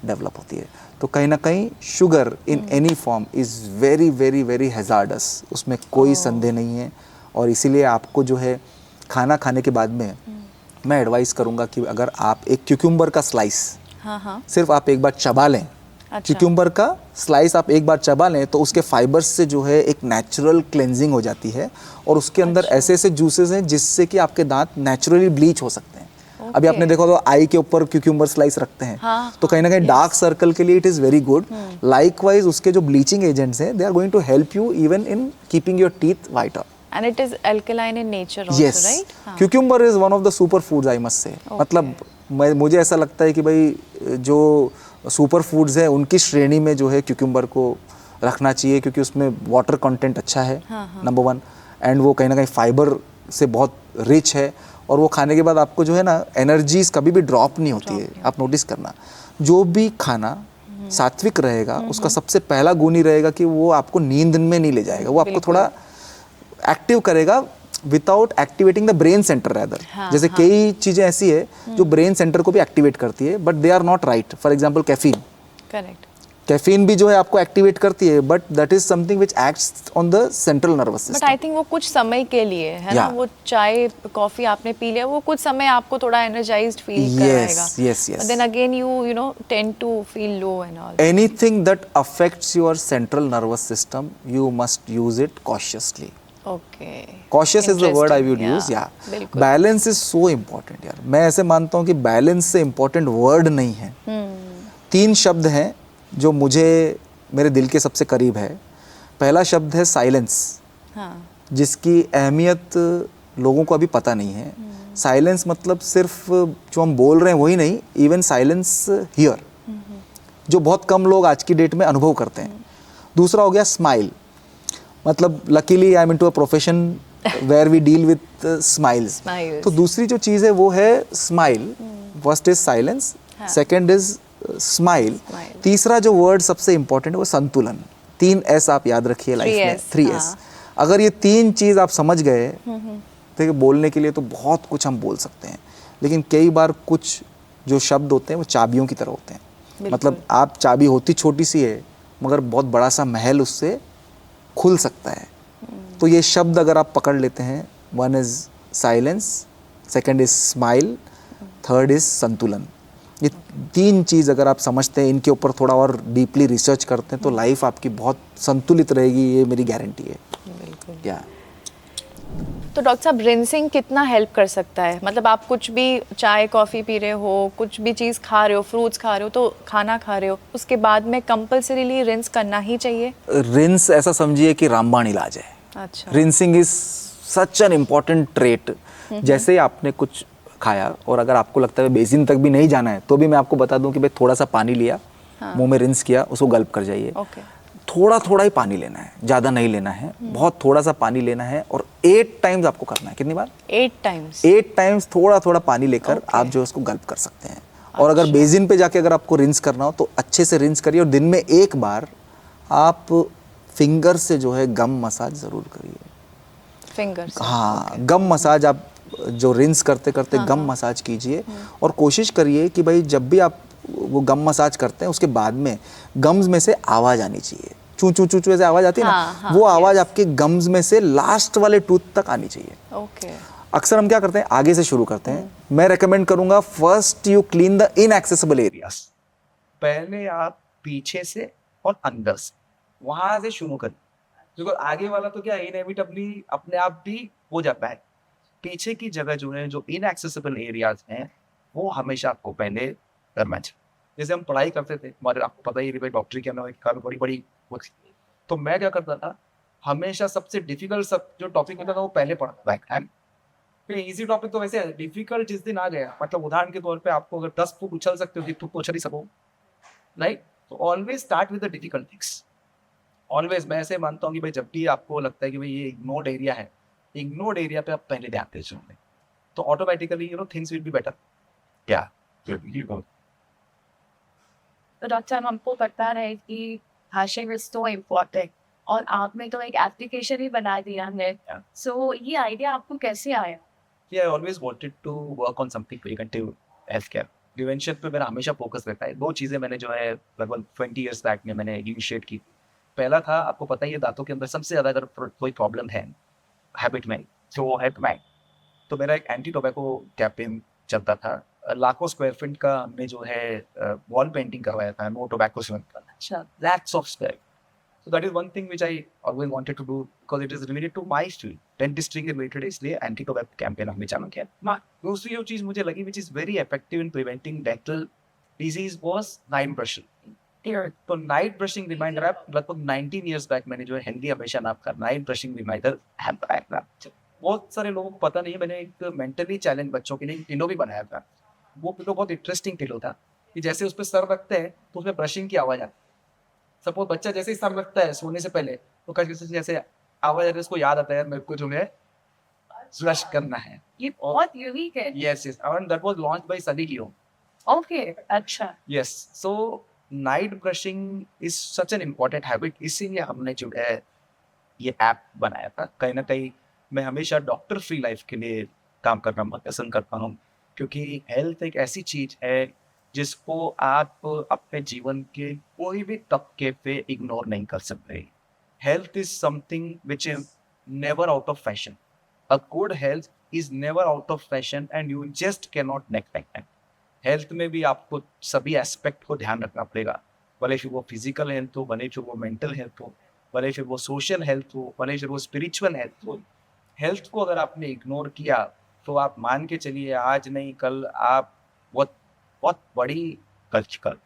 डेवलप होती है। तो कहीं ना कहीं sugar in any form is very very very hazardous, उसमें कोई संदेह नहीं है। और इसीलिए आपको जो है खाना खाने के बाद में मैं एडवाइस करूंगा कि अगर आप एक क्यूक्यूम्बर का स्लाइस सिर्फ आप एक बार चबा लें, क्यूक्यूम्बर का स्लाइस आप एक बार चबा लें तो उसके फाइबर्स से जो है एक नेचुरल क्लेंजिंग हो जाती है और उसके अंदर ऐसे ऐसे जूसेस हैं जिससे कि आपके दांत नेचुरली ब्लीच हो सकते हैं। अभी आपने देखा तो आई के ऊपर क्यूक्यूम्बर स्लाइस रखते हैं, तो कहीं ना कहीं डार्क सर्कल के लिए it is very good. Likewise उसके जो ब्लीचिंग एजेंट्स हैं they are going to help you even in keeping your teeth whiter. And it is alkaline in nature also, yes. right? Cucumber is one of the super foods I must say. मतलब मुझे ऐसा लगता है कि भाई जो super foods है उनकी श्रेणी में जो है क्यूक्यूम्बर को रखना चाहिए, क्योंकि उसमें वाटर कंटेंट अच्छा है नंबर 1, एंड वो कहीं ना कहीं फाइबर से बहुत रिच है। और वो खाने के बाद आपको जो है ना एनर्जीज कभी भी ड्रॉप नहीं होती है। आप नोटिस करना जो भी खाना सात्विक रहेगा उसका सबसे पहला गुण ही रहेगा कि वो आपको नींद में नहीं ले जाएगा, वो आपको थोड़ा एक्टिव करेगा without activating the brain centre rather. जैसे कई चीजें ऐसी है जो ब्रेन सेंटर को भी एक्टिवेट करती है but they are not right. For example caffeine, correct, caffeine भी जो है आपको एक्टिवेट करती है but that is something which acts on the central nervous system. But I think वो कुछ समय के लिए है ना, वो चाय कॉफी आपने पी लिया वो कुछ समय आपको थोड़ा एनर्जाइज्ड फील कराएगा। yes but then again you know tend to feel low and all. Anything that affects your central nervous system you must use it cautiously. Okay. Cautious is the word I would use. Yeah. Balance is so important यार। मैं ऐसे मानता हूँ कि balance से important word नहीं है। 3 शब्द हैं जो मुझे मेरे दिल के सबसे करीब है। पहला शब्द है साइलेंस, जिसकी अहमियत लोगों को अभी पता नहीं है। साइलेंस मतलब सिर्फ जो हम बोल रहे हैं वही नहीं, इवन साइलेंस हियर, जो बहुत कम लोग आज की डेट में अनुभव करते हैं। दूसरा हो गया स्माइल, मतलब luckily I am into a profession where we deal with smiles. तो दूसरी जो चीज़ है वो है smile. First is silence, second is smile, तीसरा जो वर्ड सबसे इंपॉर्टेंट है वो संतुलन। 3 S आप याद रखिए लाइफ में, 3 S। अगर ये 3 चीज़ आप समझ गए, देखिए बोलने के लिए तो बहुत कुछ हम बोल सकते हैं, लेकिन कई बार कुछ जो शब्द होते हैं वो चाबियों की तरह होते हैं। मतलब आप चाबी होती छोटी सी है मगर बहुत बड़ा सा महल उससे खुल सकता है। तो ये शब्द अगर आप पकड़ लेते हैं, 1 is silence, second is smile, third is संतुलन। ये 3 चीज़ अगर आप समझते हैं, इनके ऊपर थोड़ा और डीपली रिसर्च करते हैं तो लाइफ आपकी बहुत संतुलित रहेगी, ये मेरी गारंटी है। बिल्कुल। या तो डॉक्टर साहब रिंसिंग कितना हेल्प कर सकता है? मतलब आप कुछ भी चाय कॉफ़ी पी रहे हो, कुछ भी चीज़ खा रहे हो, फ्रूट्स खा रहे हो, तो खाना खा रहे हो, उसके बाद में कंपल्सरीली रिंस करना ही चाहिए? रिंस ऐसा समझिए कि रामबाण इलाज है। अच्छा। Rinsing is such an important trait. जैसे आपने कुछ खाया और अगर आपको लगता है बेसिन तक भी नहीं जाना है तो भी मैं आपको बता दूं कि भाई थोड़ा सा पानी लिया, मुंह में रिंस किया, उसको गल्प कर जाइए। थोड़ा थोड़ा ही पानी लेना है, ज़्यादा नहीं लेना है, बहुत थोड़ा सा पानी लेना है और 8 टाइम्स आपको करना है। कितनी बार? 8 टाइम्स। 8 टाइम्स थोड़ा थोड़ा पानी लेकर आप जो है उसको गल्प कर सकते हैं। और अगर बेसिन पे जाके अगर आपको रिंस करना हो तो अच्छे से रिंस करिए और दिन में 1 बार आप फिंगर से जो है गम मसाज ज़रूर करिए। फिंगर से? हाँ, गम मसाज आप जो रिंस करते करते गम मसाज कीजिए और कोशिश करिए कि भाई जब भी आप वो गम मसाज करते हैं उसके बाद में गम्स में से आवाज़ आनी चाहिए। चू चू चू चू ऐसे आवाज़ आती है ना, वो आवाज़ आपके गम्स में से लास्ट वाले टूथ तक आनी चाहिए। ओके। अक्सर हम क्या करते हैं, आगे से शुरू करते हैं। मैं रेकमेंड करूंगा first you clean the inaccessible areas. पहले आप पीछे से और अंदर से वहां से शुरू करें, क्योंकि आगे वाला तो क्या इनएविटेबली अपने आप भी हो जाता है। पीछे की जगह जो है, जो इनएक्सेसिबल एरियाज हैं, वो हमेशा आपको पहले करना चाहिए। जैसे हम पढ़ाई करते थे, हमारे आपको पता ही है डॉक्टरी के अंदर बड़ी बड़ी तो मैं क्या करता था, हमेशा सबसे डिफिकल्ट सब जो टॉपिक होता था वो पहले पढ़ता था। फिर इजी टॉपिक तो वैसे डिफिकल्ट जिस दिन आ गया, मतलब उदाहरण के तौर पे आपको अगर 10 फुट उछल सकते हो, 1 फुट तो उछल ही सको, राइट? तो always start with the difficult things. Always मैं ऐसे मानता हूँ कि भाई जब भी आपको लगता है कि भाई ये इग्नोर्ड एरिया है, इग्नोर्ड एरिया पे आप पहले ध्यान दीजिए, तो automatically things will be better. क्या तो डॉक्टर साहब हमको पता है कि भाषा इज सो इम्पोर्टेंट और आपने तो एक एप्लीकेशन ही बना दिया है, सो ये आइडिया आपको कैसे आया? Yeah, I always wanted to work on something preventive healthcare. Prevention पे मेरा हमेशा फोकस रहता है। 2 चीज़ें मैंने जो है लगभग 20 इयर्स बैक में मैंने इनिशिएट की। पहला था, आपको पता ही है, दांतों के अंदर सबसे ज़्यादा अगर कोई प्रॉब्लम है हैबिट में, तो वो है टोबैको। तो मेरा एक एंटी टोबैको कैंपेन चलता था। लाखों स्क्वायर फीट का हमने जो है वॉल पेंटिंग करवाया था, नो टोबैको स्विंग का। अच्छा, lakhs of square. So that is one thing which I always wanted to do because it is related to my field, dentistry के related, इसलिए एंटी टोबैको कैंपेन हमने चालू किया। दूसरी जो चीज़ मुझे लगी which is very effective in preventing dental disease was night brushing। तो नाइट ब्रशिंग रिमाइंडर ऐप लगभग 19 इयर्स बैक मैंने जो है हेल्दी हमेशा नाम का नाइट ब्रशिंग रिमाइंडर ऐप बनाया। बहुत सारे लोगों को पता नहीं है, मैंने एक मेंटली चैलेंज बच्चों के लिए टिलो भी बनाया था। वो पिलो बहुत इंटरेस्टिंग टिलो था कि जैसे उस पर सर रखते हैं तो उसमें ब्रशिंग की आवाज़ आती है। सपोज बच्चा जैसे ही सर रखता है सोने से पहले, तो कहीं जैसे आवाज़ आती है, उसको याद आता है मेरे को जो है ब्रश करना है। ये बहुत यूनिक है। Yes, and that was launched by Sunny Lion। Okay, अच्छा। Yes, so night brushing is such an important habit, इसीलिए हमने जो है ये ऐप बनाया था। कहीं ना कहीं मैं हमेशा डॉक्टर फ्री लाइफ के लिए काम करना पसंद करता हूँ, क्योंकि हेल्थ एक ऐसी चीज है जिसको आप अपने जीवन के कोई भी तबके पे इग्नोर नहीं कर सकते। Health is something which is never out of fashion. A good health is never out of fashion and you just can not neglect it. Health में भी आपको सभी एस्पेक्ट को ध्यान रखना पड़ेगा, भले फिर वो फिजिकल हेल्थ हो, भले फिर वो मेंटल हेल्थ हो, भले फिर वो सोशल हेल्थ हो, भले फिर वो स्पिरिचुअल हेल्थ हो। हेल्थ को अगर आपने इग्नोर किया तो आप मान के चलिए आज नहीं कल आप बहुत बहुत बड़ी गलती कर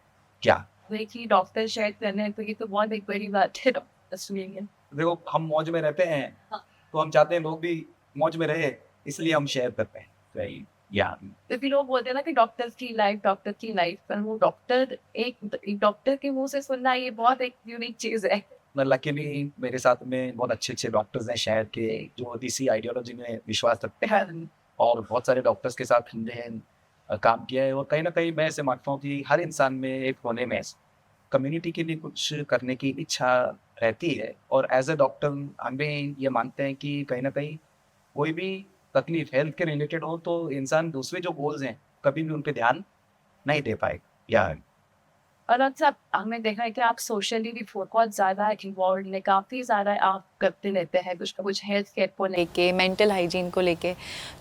क्या। देखिए डॉक्टर शायद करने हैं, तो ये तो बहुत एक बड़ी बात है डॉक्टर सुनिए। देखो हम मौज में रहते हैं, हाँ। तो हम चाहते हैं लोग भी मौज में रहे, इसलिए हम शेयर करते हैं। तो या क्योंकि लोग बोलते हैं ना कि डॉक्टर की लाइफ, पर वो डॉक्टर एक डॉक्टर के मुंह से सुनना ये बहुत एक यूनिक चीज है। लकीली मेरे साथ में बहुत अच्छे अच्छे डॉक्टर्स हैं शहर के, जो इसी आइडियोलॉजी में विश्वास रखते हैं, और बहुत सारे डॉक्टर्स के साथ हमने काम किया है। और कहीं ना कहीं मैं ऐसे मानता हूँ कि हर इंसान में एक कोने में कम्युनिटी के लिए कुछ करने की इच्छा रहती है, और एज ए डॉक्टर हमें ये मानते हैं कि कहीं ना कहीं कोई भी तकलीफ हेल्थ के रिलेटेड हो तो इंसान दूसरे जो गोल्स हैं कभी भी उन पर ध्यान नहीं दे पाए। या और डॉक्टर साहब हमने देखा है कि आप सोशली भी बहुत ज़्यादा इन्वॉल्व हैं, काफ़ी ज़्यादा आप करते रहते हैं कुछ ना कुछ हेल्थ केयर को लेके, मेंटल हाइजीन को लेके।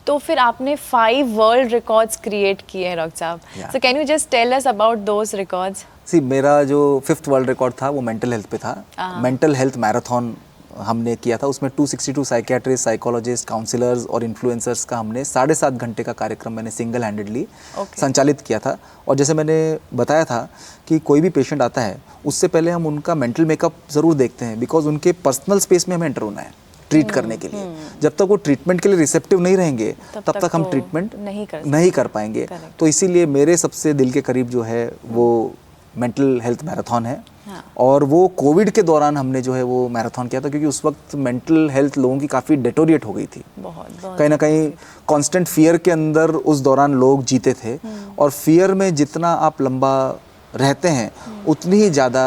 तो फिर आपने 5 वर्ल्ड रिकॉर्ड्स क्रिएट किए हैं डॉक्टर साहब, so can you just tell us about those records? See मेरा जो 5th वर्ल्ड रिकॉर्ड था वो मेंटल हेल्थ पे था। मेंटल हेल्थ मैराथन हमने किया था, उसमें 262 साइकियाट्रिस्ट, साइकोलॉजिस्ट, काउंसलर्स और इन्फ्लुएंसर्स का हमने 7.5 घंटे का कार्यक्रम मैंने सिंगल हैंडेडली संचालित किया था। और जैसे मैंने बताया था कि कोई भी पेशेंट आता है उससे पहले हम उनका मेंटल मेकअप ज़रूर देखते हैं, बिकॉज उनके पर्सनल स्पेस में हमें एंटर होना है ट्रीट करने के लिए। जब तक वो ट्रीटमेंट के लिए रिसेप्टिव नहीं रहेंगे तब तक हम ट्रीटमेंट नहीं कर पाएंगे। तो इसीलिए मेरे सबसे दिल के करीब जो है वो मेंटल हेल्थ मैराथन है। और वो कोविड के दौरान हमने जो है वो मैराथन किया था, क्योंकि उस वक्त मेंटल हेल्थ लोगों की काफ़ी डेटोरिएट हो गई थी। बहुत कहीं ना कहीं कांस्टेंट फियर के अंदर उस दौरान लोग जीते थे, और फियर में जितना आप लंबा रहते हैं उतनी ही ज़्यादा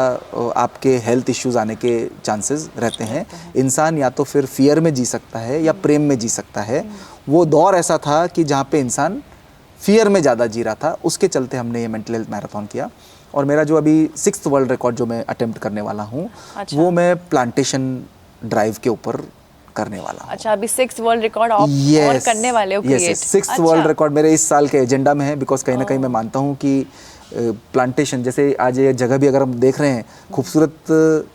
आपके हेल्थ इश्यूज आने के चांसेस रहते हैं। इंसान या तो फिर फियर में जी सकता है या प्रेम में जी सकता है। वो दौर ऐसा था कि जहाँ पे इंसान फियर में ज़्यादा जी रहा था, उसके चलते हमने ये मेंटल हेल्थ मैराथन किया। और मेरा जो अभी 6th वर्ल्ड रिकॉर्ड जो मैं अटेम्प्ट करने वाला हूँ, वो मैं प्लांटेशन ड्राइव के ऊपर करने वाला हूँ। अच्छा, अभी 6th वर्ल्ड रिकॉर्ड आप और करने वाले हो क्रिएट? 6th वर्ल्ड रिकॉर्ड मेरे इस साल के एजेंडा में है, बिकॉज कहीं ना कहीं मैं मानता हूँ कि प्लांटेशन, जैसे आज ये जगह भी अगर हम देख रहे हैं खूबसूरत,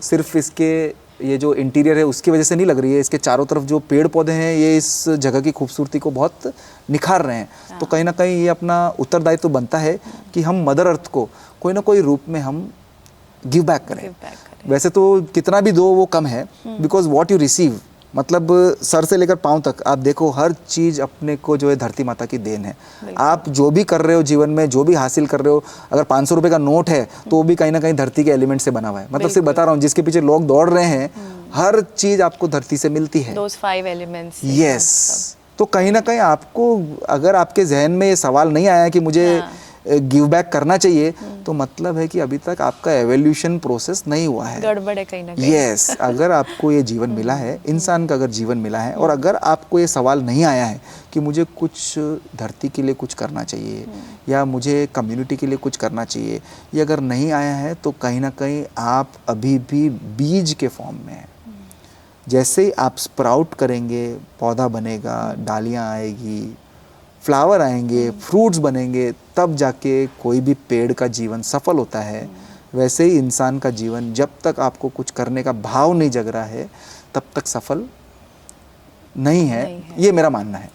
सिर्फ इसके ये जो इंटीरियर है उसकी वजह से नहीं लग रही है, इसके चारों तरफ जो पेड़ पौधे हैं ये इस जगह की खूबसूरती को बहुत निखार रहे हैं। तो कहीं ना कहीं ये अपना उत्तरदायित्व बनता है कि हम मदर अर्थ को कोई ना कोई रूप में हम गिव बैक करें। Give back करें। वैसे तो कितना भी दो वो कम है, बिकॉज वॉट यू रिसीव, मतलब सर से लेकर पाँव तक आप देखो, हर चीज़ अपने को जो है धरती माता की देन है। आप जो भी कर रहे हो जीवन में, जो भी हासिल कर रहे हो, अगर 500 रुपये का नोट है तो वो भी कहीं ना कहीं धरती के एलिमेंट से बना हुआ है। मतलब सिर्फ बता रहा हूँ, जिसके पीछे लोग दौड़ रहे हैं, हर चीज़ आपको धरती से मिलती है। Those 5 elements। यस, तो कहीं ना कहीं आपको, अगर आपके जहन में ये सवाल नहीं आया कि मुझे गिव बैक करना चाहिए, तो मतलब है कि अभी तक आपका एवोल्यूशन प्रोसेस नहीं हुआ है, गड़बड़ है कहीं ना कहीं। यस। अगर आपको ये जीवन मिला है, इंसान का अगर जीवन मिला है, और अगर आपको ये सवाल नहीं आया है कि मुझे कुछ धरती के लिए कुछ करना चाहिए या मुझे कम्युनिटी के लिए कुछ करना चाहिए, ये अगर नहीं आया है, तो कहीं ना कहीं आप अभी भी बीज के फॉर्म में हैं। जैसे ही आप स्प्राउट करेंगे, पौधा बनेगा, डालियाँ आएगी, फ्लावर आएंगे, फ्रूट्स बनेंगे, तब जाके कोई भी पेड़ का जीवन सफल होता है। वैसे ही इंसान का जीवन, जब तक आपको कुछ करने का भाव नहीं जग रहा है, तब तक सफल नहीं है, ये मेरा मानना है।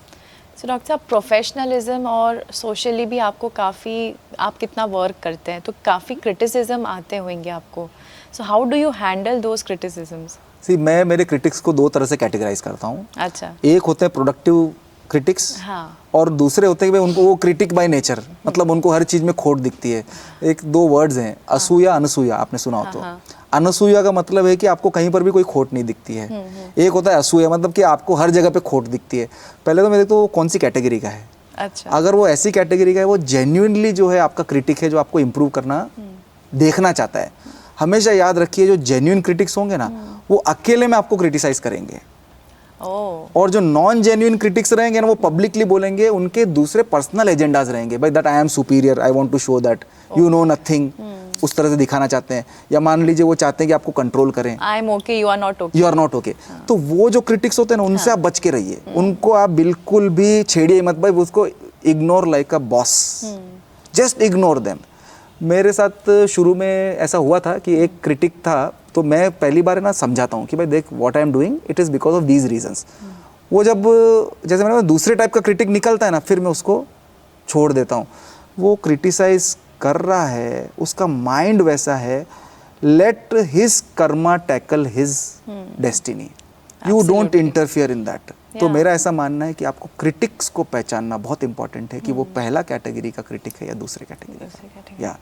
सो डॉक्टर साहब, प्रोफेशनलिज्म और सोशली भी आपको काफ़ी, आप कितना वर्क करते हैं तो काफ़ी क्रिटिसिज्म आते होंगे आपको। So how do you handle those criticisms? See, मैं मेरे क्रिटिक्स को दो तरह से कैटेगराइज करता हूँ। अच्छा। एक होते हैं प्रोडक्टिव क्रिटिक्स, हाँ। और दूसरे होते हैं कि भाई उनको वो क्रिटिक बाय नेचर, मतलब उनको हर चीज़ में खोट दिखती है। एक दो वर्ड्स हैं, असूया, अनसूया, आपने सुना हो तो। अनसूया का मतलब है कि आपको कहीं पर भी कोई खोट नहीं दिखती है। एक होता है असूया, मतलब कि आपको हर जगह पे खोट दिखती है। पहले तो मैं देखता हूँ वो कौन सी कैटेगरी का है। अच्छा। अगर वो ऐसी कैटेगरी का है, वो जेन्युइनली जो है आपका क्रिटिक है, जो आपको इम्प्रूव करना देखना चाहता है। हमेशा याद रखिए, जो जेन्युइन क्रिटिक्स होंगे ना, वो अकेले में आपको क्रिटिसाइज करेंगे। और जो नॉन जेन्युइन क्रिटिक्स रहेंगे ना, वो पब्लिकली बोलेंगे, उनके दूसरे पर्सनल एजेंडाज रहेंगे, भाई that I am superior, I want to show that you know nothing, उस तरह से दिखाना चाहते हैं। या मान लीजिए वो चाहते हैं कि आपको कंट्रोल करें, I am okay, you are not okay, you are not okay. तो वो जो क्रिटिक्स होते हैं ना, उनसे आप बच के रहिए, उनको आप बिल्कुल भी छेड़िए मत, भाई उसको ignore like a boss, just ignore them. मेरे साथ शुरू में ऐसा हुआ था कि एक क्रिटिक था, तो मैं पहली बार ना समझाता हूँ कि भाई देख, what I am doing it is because of these reasons. वो जब जैसे मैंने दूसरे टाइप का क्रिटिक निकलता है ना, फिर मैं उसको छोड़ देता हूँ। वो क्रिटिसाइज कर रहा है, उसका माइंड वैसा है, late his Karma tackle his destiny, you don't interfere in that. तो मेरा ऐसा मानना है कि आपको क्रिटिक्स को पहचानना बहुत इंपॉर्टेंट है कि वो पहला कैटेगरी का क्रिटिक है या दूसरे कैटेगरी। या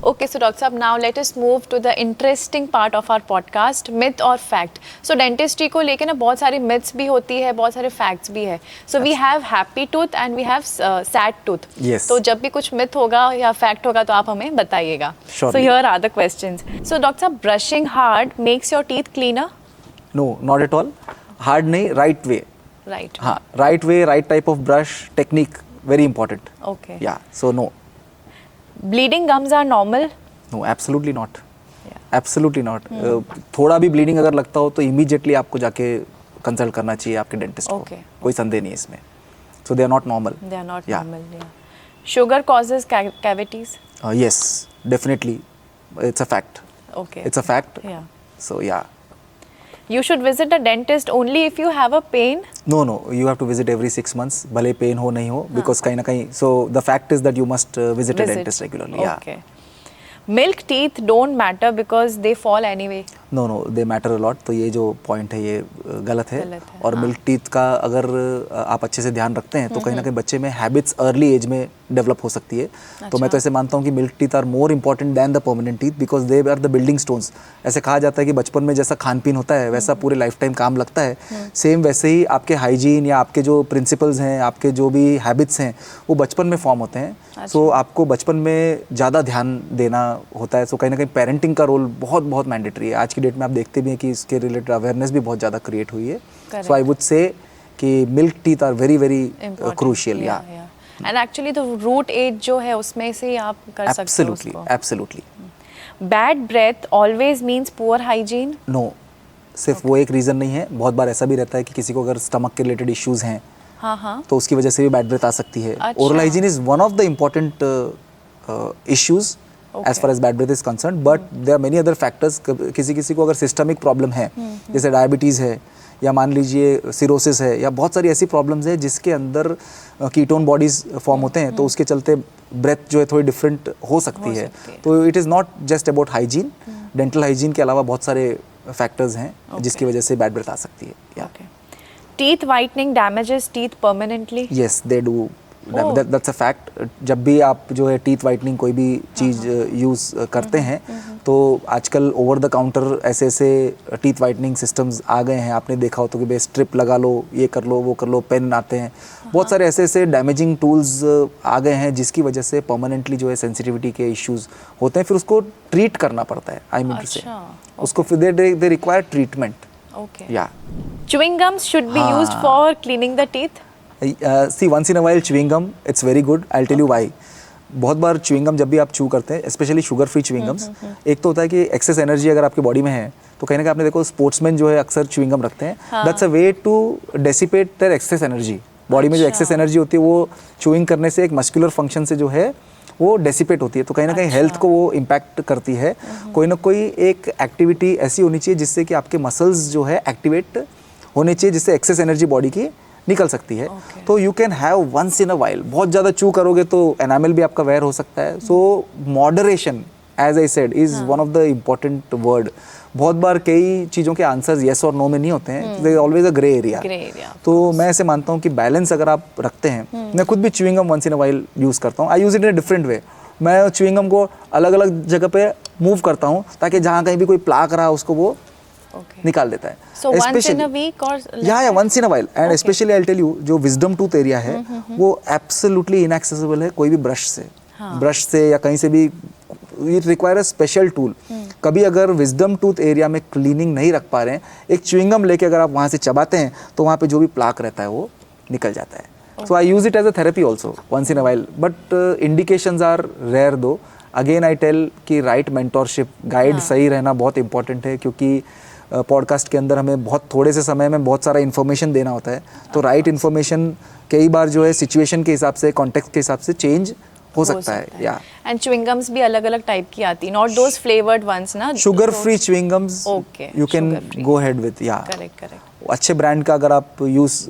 Okay, so Dr. Saab, now let us move to the interesting part of our podcast, myth और fact. So dentistry को लेके ना बहुत सारी myths भी होती है, बहुत सारे facts भी है. So we have happy tooth and we have sad tooth. Yes. तो जब भी कुछ myth होगा या fact होगा तो आप हमें बताइएगा. Surely. So here are the questions. So Dr. Saab, brushing hard makes your teeth cleaner? No, not at all. Hard नहीं, right way. Right. हाँ, right way, right type of brush technique, very important. Okay. Yeah, so no. Bleeding gums are normal? No, absolutely not. Yeah. Absolutely not. थोड़ा भी bleeding अगर लगता हो तो immediately आपको जाके कंसल्ट करना चाहिए आपके डेंटिस्ट को। Okay. कोई संदेह नहीं है इसमें। So they are not normal. They are not Yeah. normal. Yeah. Sugar causes cavities? Yes, definitely. It's a fact. Okay. It's a fact. Yeah. So yeah. You should visit a dentist only if you have a pain? No, you have to visit every 6 months, भले pen हो नहीं हो, because कहीं ना कहीं, so the fact is that you must visit a dentist regularly. Yeah. Okay. Milk teeth don't matter because they fall anyway. No they matter a lot. तो ये जो पॉइंट है ये गलत है। गलत है, और मिल्क टीथ का अगर आप अच्छे से ध्यान रखते हैं तो कहीं ना कहीं बच्चे में हैबिट्स अर्ली एज में डेवलप हो सकती है। तो मैं तो ऐसे मानता हूँ कि milk teeth are more important than the permanent teeth, because they are the building stones. ऐसे कहा जाता है कि बचपन में जैसा खान पीन होता है वैसा पूरे लाइफ टाइम काम लगता है, सेम वैसे ही आपके हाइजीन या आपके जो प्रिंसिपल्स हैं, आपके जो भी हैबिट्स हैं, वो बचपन में फॉर्म होते हैं। सो आपको बचपन में ज़्यादा ध्यान देना होता है। सो कहीं ना कहीं पेरेंटिंग का रोल बहुत बहुत मैंडेटरी है। आज की डेट में आप देखते भी हैं कि इसके रिलेटेड अवेयरनेस भी बहुत ज़्यादा क्रिएट हुई है। सो आई वुड से कि milk teeth are very very crucial. या and actually the root edge जो है उसमें से आप कर सकते हो उसको। Absolutely. Bad breath always means poor hygiene? No, सिर्फ वो एक रीज़न नहीं है, बहुत बार ऐसा भी रहता है कि किसी को अगर स्टमक के रिलेटेड इश्यूज़ हैं तो उसकी वजह से भी बैड ब्रेथ आ सकती है। Oral hygiene is one of the important issues as far as bad breath is concern, but there are many other factors. किसी को अगर सिस्टमिक प्रॉब्लम है, जैसे डायबिटीज़ है या मान लीजिए सिरोसिस है या बहुत सारी ऐसी प्रॉब्लम्स है जिसके अंदर कीटोन बॉडीज फॉर्म होते हैं, तो उसके चलते ब्रेथ जो है थोड़ी डिफरेंट हो सकती है। तो it is not just about hygiene, dental hygiene के अलावा बहुत सारे फैक्टर्स हैं जिसकी वजह से बैड ब्रेथ आ सकती है। Teeth whitening damages teeth permanently? Yes they do, that's a fact. जब भी आप जो है टीथ वाइटनिंग कोई भी चीज़ यूज़ करते हैं तो आजकल ओवर द काउंटर ऐसे ऐसे टीथ वाइटनिंग सिस्टम्स आ गए हैं, आपने देखा हो तो कि भाई स्ट्रिप लगा लो, ये कर लो, वो कर लो, पेन आते हैं, बहुत सारे ऐसे ऐसे डैमेजिंग टूल्स आ गए हैं जिसकी वजह से परमानेंटली जो है सेंसिटिविटी के इश्यूज होते हैं, फिर उसको ट्रीट करना पड़ता है। आई मीन टू से उसको फिर दे रिक्वायर ट्रीटमेंट। ओके, या chewing gums should be used for cleaning the teeth? See once in a while chewing gum it's very good, I tell you why. बहुत बार chewing gum जब भी आप chew करते हैं, specially sugar free chewing gums, एक तो होता है कि एक्सेस एनर्जी अगर आपकी बॉडी में है तो कहीं ना कहीं आपने देखो स्पोर्ट्समैन जो है अक्सर च्युइंग गम रखते हैं, that's a way to dissipate their excess energy. Body में जो एक्सेस एनर्जी होती है वो च्युइंग करने से एक मस्कुलर फंक्शन से जो है वो डेसिपेट होती है, तो कहीं ना कहीं हेल्थ को वो इम्पैक्ट करती है। कोई ना कोई एक एक्टिविटी ऐसी होनी चाहिए जिससे कि आपके मसल्स जो है एक्टिवेट होने चाहिए, जिससे एक्सेस एनर्जी बॉडी की निकल सकती है। तो you can have once in a while, बहुत ज़्यादा चू करोगे तो एनामल भी आपका वेयर हो सकता है। So moderation as I said is one of the important word. बहुत बार कई चीज़ों के आंसर्स येस और नो में नहीं होते हैं, there always a grey area. तो मैं ऐसे मानता हूँ कि बैलेंस अगर आप रखते हैं, मैं खुद भी chewing gum once in a while use करता हूँ। I use it in a different way. मैं च्युइंग गम को अलग अलग जगह पे मूव करता हूँ ताकि जहाँ कहीं भी कोई प्लाक रहा उसको वो निकाल देता है। So once in a week or या once in a while, and especially I'll tell you जो विजडम टूथ एरिया है वो एब्सोल्युटली इनएक्सेसिबल है कोई भी ब्रश से या कहीं से भी। It require a special tool. कभी अगर विजडम टूथ एरिया में क्लीनिंग नहीं रख पा रहे हैं, एक च्युइंगम लेके अगर आप वहाँ से चबाते हैं तो वहाँ पे जो भी प्लाक रहता है वो निकल जाता है। So I use it as a therapy also once in a while, but indications are rare though. Again I tell कि राइट मेंटोरशिप, गाइड सही रहना बहुत इंपॉर्टेंट है, क्योंकि पॉडकास्ट के अंदर हमें बहुत थोड़े से समय में बहुत सारा इन्फॉर्मेशन देना होता है। तो राइट इन्फॉर्मेशन कई बार जो है सिचुएशन के हिसाब से, कॉन्टेक्स्ट के हिसाब से चेंज हो सकता है। या एंड च्युइंग गम्स भी अलग अलग टाइप की आती है, नॉट दोस फ्लेवर्ड वंस ना, sugar free chewing gums you can go head with. या करेक्ट। अच्छे ब्रांड का अगर आप यूज़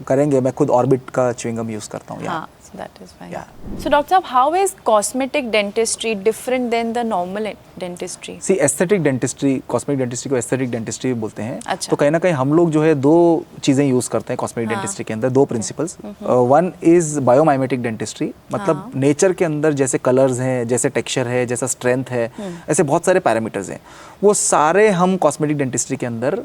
करेंगे, मैं खुद ऑर्बिट का च्युइंग गम यूज़ करता हूँ। हाँ, that is fine. So Dr. Saab, how is cosmetic dentistry different than the normal dentistry? See, aesthetic dentistry, cosmetic dentistry को aesthetic dentistry बोलते हैं। अच्छा। तो कहीं ना कहीं हम लोग जो है दो चीज़ें यूज़ करते हैं cosmetic dentistry के अंदर, दो प्रिंसिपल्स। वन इज़ बायोमाइमेटिक डेंटिस्ट्री, मतलब नेचर के अंदर जैसे कलर्स हैं, जैसे टेक्सचर है, जैसा स्ट्रेंथ है, ऐसे बहुत सारे पैरामीटर्स हैं, वो सारे हम कॉस्मेटिक डेंटिस्ट्री के अंदर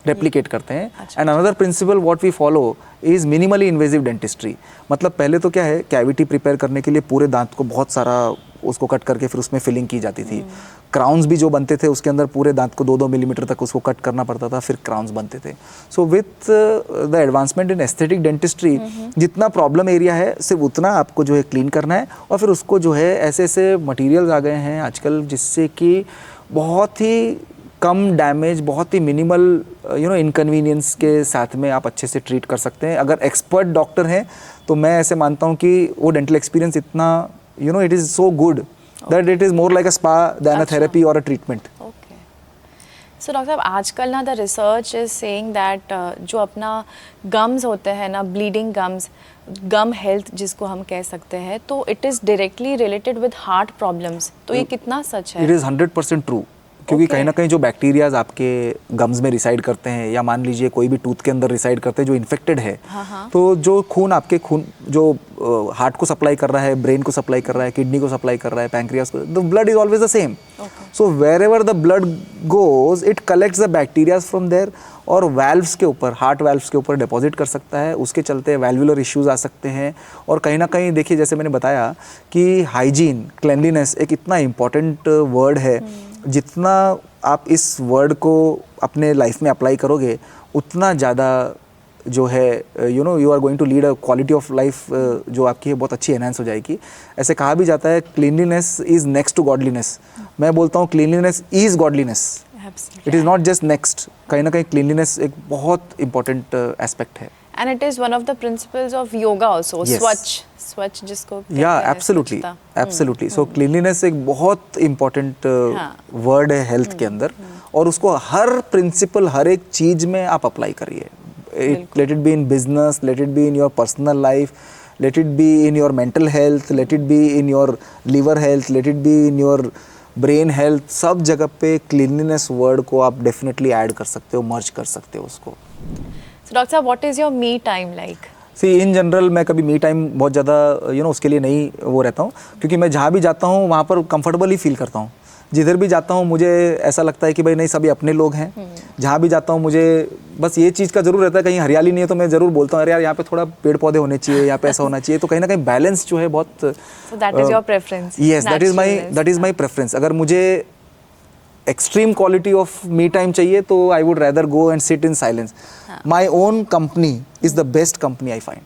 रेप्लिकेट करते हैं। And another principle what we follow is minimally invasive dentistry. मतलब पहले तो क्या है, कैविटी प्रिपेयर करने के लिए पूरे दांत को बहुत सारा उसको कट करके फिर उसमें फिलिंग की जाती थी। क्राउन्स भी जो बनते थे उसके अंदर पूरे दांत को 2-2 मिलीमीटर तक उसको कट करना पड़ता था, फिर क्राउन्स बनते थे। So with the advancement in aesthetic dentistry, जितना प्रॉब्लम एरिया है सिर्फ उतना आपको जो है क्लीन करना है, और फिर उसको जो है ऐसे ऐसे मटीरियल्स आ गए हैं आजकल जिससे कि बहुत ही कम डैमेज, बहुत ही मिनिमल इनकन्वीनियंस के साथ में आप अच्छे से ट्रीट कर सकते हैं। अगर एक्सपर्ट डॉक्टर हैं तो मैं ऐसे मानता हूँ कि वो डेंटल एक्सपीरियंस इतना it is so good that it is more like a spa than a therapy और a treatment. Okay, so doctor साहब, आजकल ना the research is saying that जो अपना गम्स होते हैं ना, ब्लीडिंग गम्स, गम हेल्थ जिसको हम कह सकते हैं, तो it is directly related with heart problems. तो ये कितना सच है? इट इज़ 100% ट्रू, क्योंकि कहीं ना कहीं जो बैक्टीरियाज आपके गम्स में रिसाइड करते हैं, या मान लीजिए कोई भी टूथ के अंदर रिसाइड करते हैं जो इन्फेक्टेड है, तो जो खून आपके खून जो हार्ट को सप्लाई कर रहा है, ब्रेन को सप्लाई कर रहा है, किडनी को सप्लाई कर रहा है, पैंक्रियास को, the blood is always the same. So wherever the blood goes it collects the bacterias from there, और वैल्व्स के ऊपर, हार्ट वैल्व्स के ऊपर डिपॉजिट कर सकता है। उसके चलते वैल्वुलर इश्यूज आ सकते हैं। और कहीं ना कहीं देखिए, जैसे मैंने बताया कि हाइजीन, क्लेanलीनेस एक इतना इम्पॉर्टेंट वर्ड है, जितना आप इस वर्ड को अपने लाइफ में अप्लाई करोगे उतना ज़्यादा जो है you are going to lead a quality of life जो आपकी है बहुत अच्छी एनहांस हो जाएगी। ऐसे कहा भी जाता है cleanliness is next to godliness. मैं बोलता हूँ cleanliness is godliness, it is not just next. कहीं ना कहीं क्लीनलीनेस एक बहुत इंपॉर्टेंट एस्पेक्ट है। And it is one of the principles of yoga also. Yes. स्वच्छ जिसको Yeah, absolutely. So cleanliness एक बहुत इम्पोर्टेंट वर्ड है हेल्थ के अंदर, और उसको हर प्रिंसिपल, हर एक चीज में आप अप्लाई करिए। Let it be in business, let it be in your personal life, let it be in your mental health, let it be in your liver health, let it be in your brain health, सब जगह पे cleanliness word को आप definitely add कर सकते हो, मर्ज कर सकते हो उसको। So डॉक्टर साहब, what is your me time like? See in general मैं कभी मी टाइम बहुत ज़्यादा उसके लिए नहीं वो रहता हूँ, क्योंकि मैं जहाँ भी जाता हूँ वहाँ पर कंफर्टेबल ही फील करता हूँ। जिधर भी जाता हूँ मुझे ऐसा लगता है कि भाई नहीं, सभी अपने लोग हैं। जहाँ भी जाता हूँ मुझे बस ये चीज़ का ज़रूर रहता है, कहीं हरियाली नहीं है तो मैं ज़रूर बोलता हूँ अरे यार यहाँ पे थोड़ा पेड़ पौधे होने चाहिए, यहाँ पे ऐसा होना चाहिए। तो कहीं ना कहीं बैलेंस जो है बहुत, So that is your preference? Yes, that is my preference. अगर मुझे extreme quality of me time चाहिए तो I would rather go and sit in silence. My own company is the best company I find.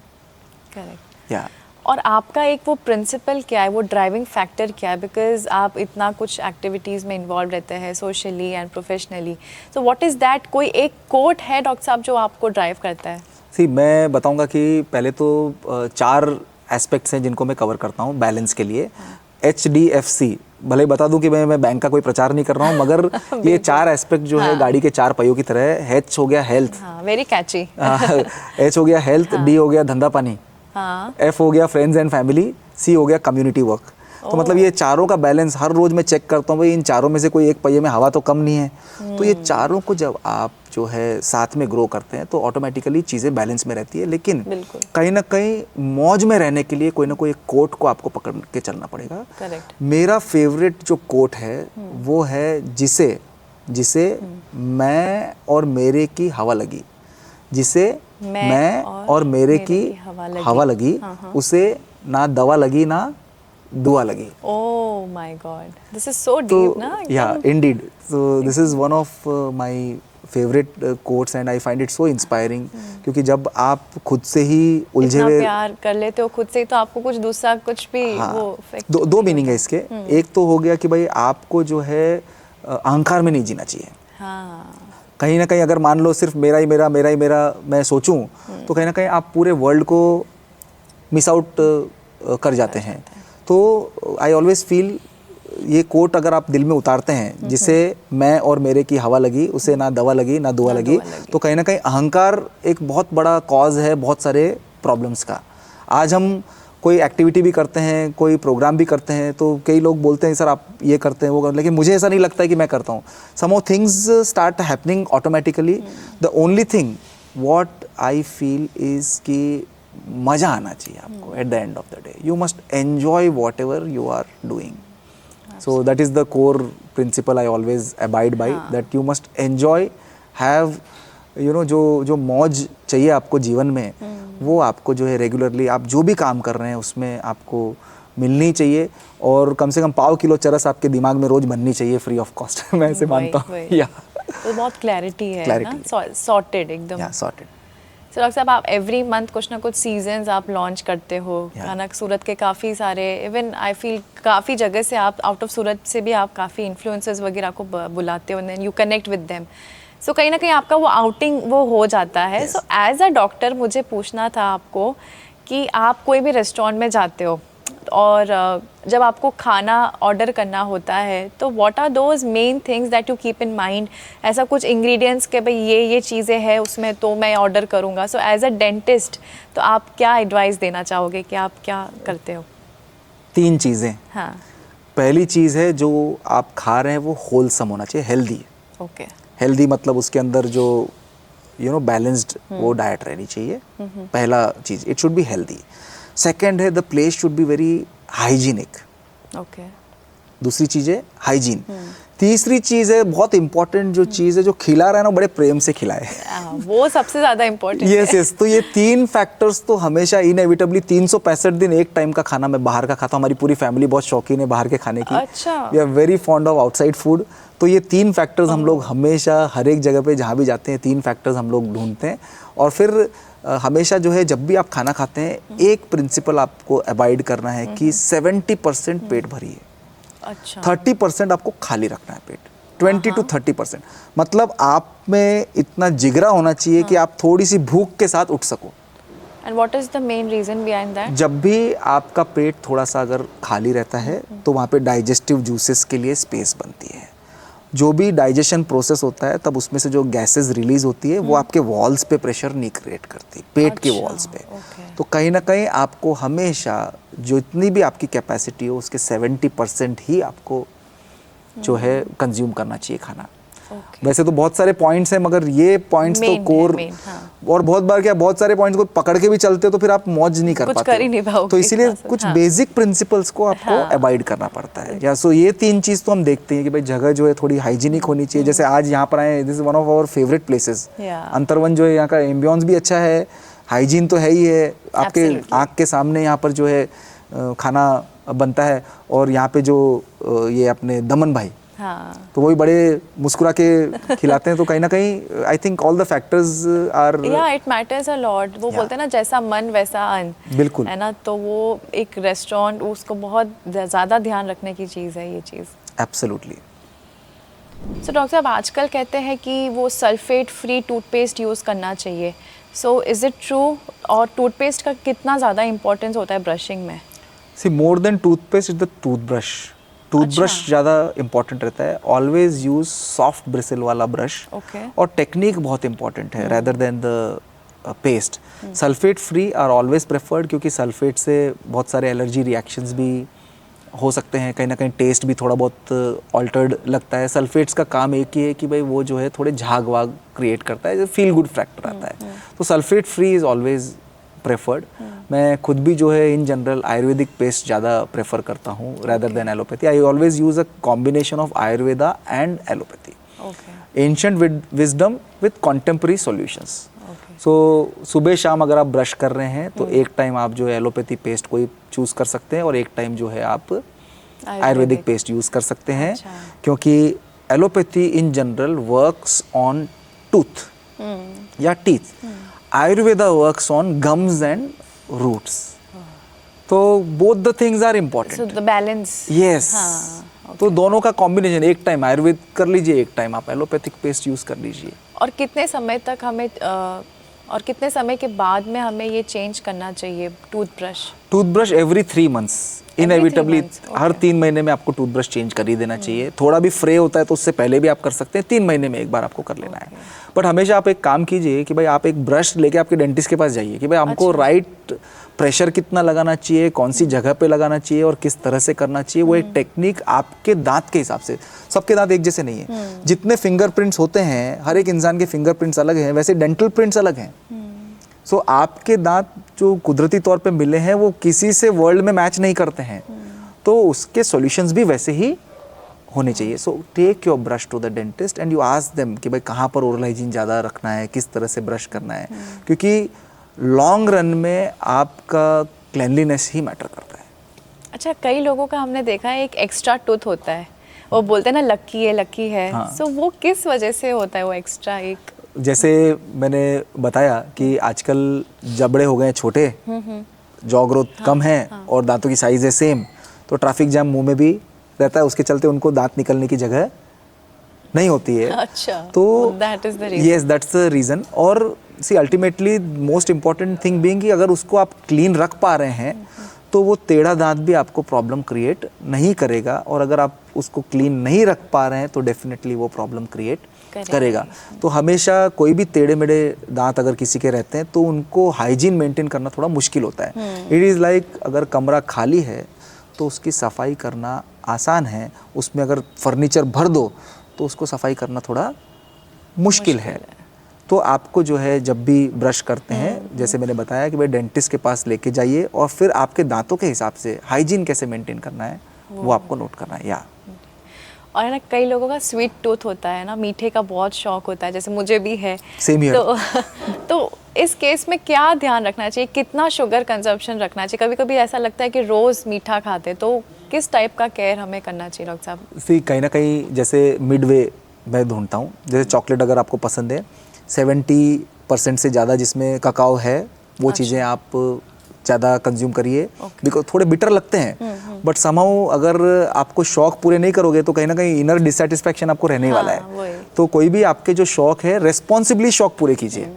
Correct. या और आपका एक वो principal क्या है, वो ड्राइविंग फैक्टर क्या है? बिकॉज आप इतना कुछ एक्टिविटीज़ में इन्वॉल्व रहते हैं socially and professionally, so what is that? कोई एक कोट है डॉक्टर साहब जो आपको ड्राइव करता है? सी मैं बताऊंगा कि पहले तो 4 एस्पेक्ट्स हैं जिनको मैं कवर करता हूँ बैलेंस के लिए। HDFC, भले ही बता दूं कि मैं बैंक का कोई प्रचार नहीं कर रहा हूँ, मगर ये 4 एस्पेक्ट जो है गाड़ी के 4 पहियों की तरह है। H हो गया हेल्थ, वेरी कैची। H हो गया हेल्थ, D हो गया धंधा पानी, F हो गया फ्रेंड्स एंड फैमिली, C हो गया कम्युनिटी वर्क। तो मतलब ये चारों का बैलेंस हर रोज मैं चेक करता हूँ, भाई इन चारों में से कोई एक पहिए में हवा तो कम नहीं है। तो ये चारों को जब आप जो है साथ में ग्रो करते हैं तो ऑटोमेटिकली चीज़ें बैलेंस में रहती है। लेकिन कहीं ना कहीं मौज में रहने के लिए कोई ना कोई एक कोट को आपको पकड़ के चलना पड़ेगा। करेक्ट। मेरा फेवरेट जो कोट है वो है जिसे मैं और मेरे की हवा लगी, जिसे मैं और मेरे की हवा लगी, उसे ना दवा लगी ना दुआ लगी। Oh my God, this is so deep, ना? Yeah, indeed. So this is one of my favorite quotes and I find it so inspiring, क्योंकि जब आप खुद से ही उलझे हुए प्यार कर लेते हो खुद से, तो आपको कुछ दूसरा कुछ भी वो दो मीनिंग है इसके। एक तो हो गया कि भाई आपको जो है अहंकार में नहीं जीना चाहिए। कहीं ना कहीं अगर मान लो सिर्फ मेरा ही मेरा मैं सोचूं तो कहीं ना कहीं आप पूरे वर्ल्ड को मिस आउट कर जाते हैं। तो आई ऑलवेज फील ये कोट अगर आप दिल में उतारते हैं, जिसे मैं और मेरे की हवा लगी, उसे ना दवा लगी ना दुआ लगी, तो कहीं ना कहीं अहंकार एक बहुत बड़ा कॉज है बहुत सारे प्रॉब्लम्स का। आज हम कोई एक्टिविटी भी करते हैं, कोई प्रोग्राम भी करते हैं, तो कई लोग बोलते हैं सर आप ये करते हैं वो करते हैं, लेकिन मुझे ऐसा नहीं लगता है कि मैं करता हूँ। Some of things start happening automatically. The only thing what I feel is कि मज़ा आना चाहिए आपको। At the end of the day you must enjoy whatever you are doing. So that is the core principle I always abide by, that you must enjoy, have जो मौज चाहिए आपको जीवन में, वो आपको जो है रेगुलरली आप जो भी काम कर रहे हैं उसमें आपको मिलनी चाहिए। और कम से कम 5 किलो चरस आपके दिमाग में रोज बननी चाहिए फ्री ऑफ कॉस्ट। मैं ऐसे मानता हूँ। या तो बहुत क्लैरिटी है ना, सॉर्टेड एकदम। या सॉर्टेड। सो डॉक्टर साहब, आप एवरी मंथ कुछ ना कुछ सीजन्स आप लॉन्च करते हो। खाना सूरत के काफ़ी सारे, इवन आई फील काफ़ी जगह से आप आउट ऑफ सूरत से भी आप काफ़ी इन्फ्लुएंसर्स वगैरह को बुलाते हो, then you connect with them. So कहीं ना कहीं आपका वो आउटिंग वो हो जाता है। सो एज अ डॉक्टर मुझे पूछना था आपको कि आप कोई भी रेस्टोरेंट में जाते हो और जब आपको खाना ऑर्डर करना होता है, तो what are those main things that you keep in mind? ऐसा कुछ इंग्रेडिएंट्स के भाई ये चीज़ें हैं उसमें तो मैं ऑर्डर करूँगा। सो एज अ डेंटिस्ट तो आप क्या एडवाइस देना चाहोगे कि आप क्या करते हो? 3 चीज़ें। हाँ। पहली चीज़ है जो आप खा रहे हैं वो होलसम होना चाहिए, हेल्दी। ओके। हेल्दी मतलब उसके अंदर जो बैलेंस्ड वो डाइट रहनी चाहिए। पहला चीज़, it should be healthy. Second है the place should be very hygienic. Okay. दूसरी चीज़ है हाइजीन। तीसरी चीज़ है बहुत इंपॉर्टेंट जो चीज़ है, जो खिला रहा है ना बड़े प्रेम से खिलाए। वो सबसे ज़्यादा इम्पोर्टेंट है। यस। तो ये 3 फैक्टर्स तो हमेशा इनएविटेबली 365 दिन एक टाइम का खाना मैं बाहर का खाता हूँ। हमारी पूरी फैमिली बहुत शौकीन है बाहर के खाने की। अच्छा। We are very fond of outside food. तो ये 3 फैक्टर्स हम लोग हमेशा हर एक जगह पे जहाँ भी जाते हैं 3 फैक्टर्स हम लोग ढूंढते हैं। और फिर हमेशा जो है जब भी आप खाना खाते हैं एक प्रिंसिपल आपको अवॉइड करना है कि 70% पेट भरिए। अच्छा। 30% आपको खाली रखना है पेट। 20 to 30%। मतलब आप में इतना जिगरा होना चाहिए कि आप थोड़ी सी भूख के साथ उठ सको। And what is the main reason behind that? जब भी आपका पेट थोड़ा सा अगर खाली रहता है तो वहाँ पे डाइजेस्टिव जूसेस के लिए स्पेस बनती है। जो भी डाइजेशन प्रोसेस होता है तब उसमें से जो गैसेस रिलीज होती है वो आपके वॉल्स पे प्रेशर नहीं क्रिएट करती, पेट के वॉल्स पे। तो कहीं ना कहीं आपको हमेशा जो इतनी भी आपकी कैपेसिटी हो उसके 70% ही आपको जो है कंज्यूम करना चाहिए खाना। वैसे तो बहुत सारे पॉइंट्स हैं मगर ये पॉइंट्स तो कोर, और बहुत बार क्या बहुत सारे पॉइंट्स को पकड़ के भी चलते हो तो फिर आप मौज नहीं कर पाते, कर ही नहीं पाओगे, तो इसीलिए कुछ बेसिक प्रिंसिपल्स को आपको अवॉइड करना पड़ता है। या सो ये 3 चीज तो हम देखते हैं कि भाई जगह जो है थोड़ी हाइजीनिक होनी चाहिए। जैसे आज यहाँ पर आए, this is one of our favourite places. अंतरवन जो है यहाँ का एम्बियंस भी अच्छा है, हाइजीन तो है ही है, आपके आँख के सामने यहाँ पर जो है खाना बनता है। और यहाँ पे जो ये अपने दमन भाई, तो वो भी बड़े मुस्कुरा के खिलाते हैं। तो कहीं ना कहीं I think all the factors are, या इट मैटर्स अ लॉट। वो बोलते हैं ना जैसा मन वैसा अन्न, बिल्कुल है ना। तो वो एक रेस्टोरेंट उसको बहुत ज़्यादा ध्यान रखने की चीज़ है ये चीज़। एब्सोल्युटली। सो डॉक्टर साहब आजकल कहते हैं कि वो सल्फेट फ्री टूथपेस्ट यूज़ करना चाहिए। So is it true? और टूथपेस्ट का कितना ज़्यादा इंपॉर्टेंस होता है ब्रशिंग में? See more than toothpaste is the toothbrush. Toothbrush ज़्यादा इंपॉर्टेंट रहता है। ऑलवेज यूज सॉफ्ट ब्रिसल वाला ब्रश। और टेक्निक बहुत इंपॉर्टेंट है rather than the paste. Sulphate free are always preferred, क्योंकि सल्फेट से बहुत सारे एलर्जी रिएक्शंस भी हो सकते हैं, कहीं ना कहीं टेस्ट भी थोड़ा बहुत ऑल्टर्ड लगता है। सल्फेट्स का काम एक ही है कि भाई वो जो है थोड़े झाग वाग क्रिएट करता है, फील गुड फैक्टर आता है। तो sulphate free is always preferred. मैं खुद भी जो है इन जनरल आयुर्वेदिक पेस्ट ज़्यादा प्रेफर करता हूँ rather than allopathy. I always use a combination of Ayurveda and allopathy, ancient wisdom with contemporary solutions. So सुबह शाम अगर आप ब्रश कर रहे हैं तो एक टाइम आप जो है एलोपैथी पेस्ट कोई चूज़ कर सकते हैं और एक टाइम जो है आप आयुर्वेदिक पेस्ट यूज़ कर सकते हैं। क्योंकि allopathy in general works on tooth या teeth, Ayurveda works on gums and roots. तो both the things are important. So the balance. Yes. तो दोनों का कॉम्बिनेशन, एक टाइम आयुर्वेद कर लीजिए, एक टाइम आप एलोपैथिक पेस्ट यूज कर लीजिए। और कितने समय तक हमें और कितने समय के बाद में हमें ये चेंज करना चाहिए toothbrush? Toothbrush every 3 months inevitably. हर 3 महीने में आपको टूथब्रश चेंज कर ही देना चाहिए। थोड़ा भी फ्रे होता है तो उससे पहले भी आप कर सकते हैं, 3 महीने में एक बार आपको कर लेना है। बट हमेशा आप एक काम कीजिए कि भाई आप एक ब्रश लेके आपके डेंटिस्ट के पास जाइए कि भाई हमको राइट प्रेशर कितना लगाना चाहिए, कौन सी जगह पे लगाना चाहिए और किस तरह से करना चाहिए। वो एक टेक्निक आपके दांत के हिसाब से, सबके दांत एक जैसे नहीं है। जितने फिंगरप्रिंट्स होते हैं, हर एक इंसान के फिंगरप्रिंट्स अलग हैं, वैसे डेंटल प्रिंट्स अलग हैं। सो आपके दांत जो कुदरती तौर पे मिले हैं वो किसी से वर्ल्ड में मैच नहीं करते हैं, तो उसके सॉल्यूशंस भी वैसे ही होने चाहिए। So take your brush to the dentist and you ask them कि भाई कहाँ पर ओरल हाइजीन ज़्यादा रखना है, किस तरह से ब्रश करना है, क्योंकि लॉन्ग रन में आपका क्लेanलीनेस ही मैटर करता है। अच्छा, कई लोगों का हमने देखा है एक एक्स्ट्रा टूथ होता है, वो बोलते हैं ना लकी है। सो वो किस वजह से होता है वो एक्स्ट्रा एक? जैसे मैंने बताया कि आजकल जबड़े हो गए छोटे, जॉ ग्रोथ कम है और दांतों की साइज है सेम, तो ट्रैफिक जाम मुंह में भी रहता है, उसके चलते उनको दांत निकलने की जगह नहीं होती है। अच्छा, तो that is the reason. Yes, that's the reason. और see ultimately most important thing being कि अगर उसको आप क्लीन रख पा रहे हैं तो वो टेढ़ा दांत भी आपको प्रॉब्लम क्रिएट नहीं करेगा, और अगर आप उसको क्लीन नहीं रख पा रहे हैं तो डेफिनेटली वो प्रॉब्लम क्रिएट करेगा। तो हमेशा कोई भी टेढ़े मेढ़े दांत अगर किसी के रहते हैं तो उनको हाइजीन मेंटेन करना थोड़ा मुश्किल होता है। इट इज़ लाइक अगर कमरा खाली है तो उसकी सफाई करना आसान है, उसमें अगर फर्नीचर भर दो तो उसको सफाई करना थोड़ा मुश्किल है। तो आपको जो है जब भी ब्रश करते हैं, जैसे मैंने बताया कि भाई डेंटिस्ट के पास लेके जाइए और फिर आपके दांतों के हिसाब से हाइजीन कैसे मेंटेन करना है वो आपको नोट करना है। या और है ना, कई लोगों का स्वीट टूथ होता है ना, मीठे का बहुत शौक होता है, जैसे मुझे भी है। Same here. तो इस केस में क्या ध्यान रखना चाहिए, कितना शुगर कंजप्शन रखना चाहिए? कभी कभी ऐसा लगता है कि रोज़ मीठा खाते, तो किस टाइप का केयर हमें करना चाहिए डॉक्टर साहब? सी कहीं ना कहीं जैसे मिडवे मैं ढूंढता हूँ, जैसे चॉकलेट अगर आपको पसंद है 70% से ज़्यादा जिसमें ककाओ है वो चीज़ें आप ज़्यादा कंज्यूम करिए, बिकॉज थोड़े बिटर लगते हैं, बट समहाउ अगर आपको शौक पूरे नहीं करोगे तो कहीं ना कहीं इनर डिससेटिस्फैक्शन आपको रहने वाला है। तो कोई भी आपके जो शौक है रेस्पॉन्सिबली शौक पूरे कीजिए।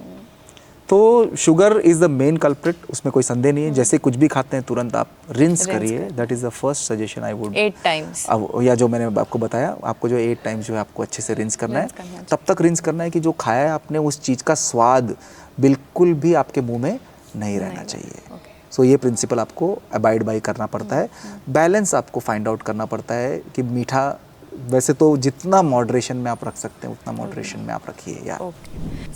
तो sugar is the main culprit, उसमें कोई संदेह नहीं है। जैसे कुछ भी खाते हैं तुरंत आप रिंस करिए, that is the first suggestion I would. 8 times। अब या जो मैंने आपको बताया, आपको जो 8 टाइम्स जो है आपको अच्छे से रिंस करना है। तब तक रिंस करना है कि जो खाया है आपने उस चीज़ का स्वाद बिल्कुल भी आपके मुंह में नहीं रहना चाहिए। सो ये प्रिंसिपल आपको अबाइड बाई करना पड़ता है। बैलेंस आपको फाइंड आउट करना पड़ता है कि मीठा वैसे तो जितना मॉडरेशन में आप रख सकते हैं उतना मॉडरेशन में आप रखिए यार।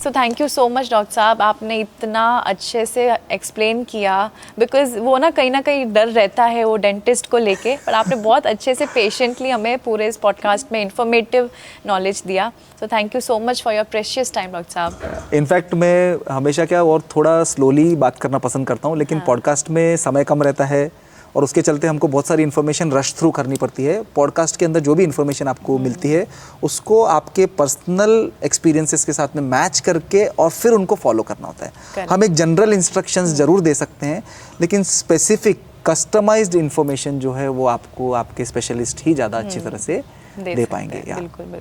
So thank you so much doctor साहब, आपने इतना अच्छे से एक्सप्लेन किया। बिकॉज वो ना कहीं डर रहता है वो डेंटिस्ट को लेके, पर आपने बहुत अच्छे से पेशेंटली हमें पूरे इस पॉडकास्ट में इंफॉर्मेटिव नॉलेज दिया। So thank you so much for your precious time doctor साहब। इनफैक्ट मैं हमेशा क्या और थोड़ा स्लोली बात करना पसंद करता हूँ, लेकिन पॉडकास्ट में समय कम रहता है और उसके चलते हमको बहुत सारी इन्फॉर्मेशन रश थ्रू करनी पड़ती है। पॉडकास्ट के अंदर जो भी इन्फॉर्मेशन आपको मिलती है उसको आपके पर्सनल एक्सपीरियंसेस के साथ में मैच करके और फिर उनको फॉलो करना होता है। हम एक जनरल इंस्ट्रक्शंस जरूर दे सकते हैं, लेकिन स्पेसिफिक कस्टमाइज्ड इन्फॉर्मेशन जो है वो आपको आपके स्पेशलिस्ट ही ज़्यादा अच्छी तरह से दे पाएंगे यार। बिल्कुल।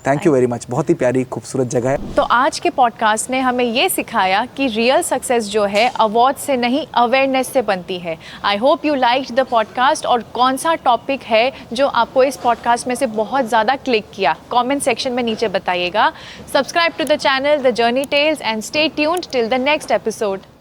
Thank you very much. बहुत ही प्यारी खूबसूरत जगह है। तो आज के पॉडकास्ट ने हमें ये सिखाया कि रियल सक्सेस जो है अवार्ड से नहीं अवेयरनेस से बनती है। I hope you liked the podcast. और कौन सा टॉपिक है जो आपको इस पॉडकास्ट में से बहुत ज़्यादा क्लिक किया, कमेंट सेक्शन में नीचे बताइएगा। Subscribe to the channel the journey tales and stay tuned till the next episode.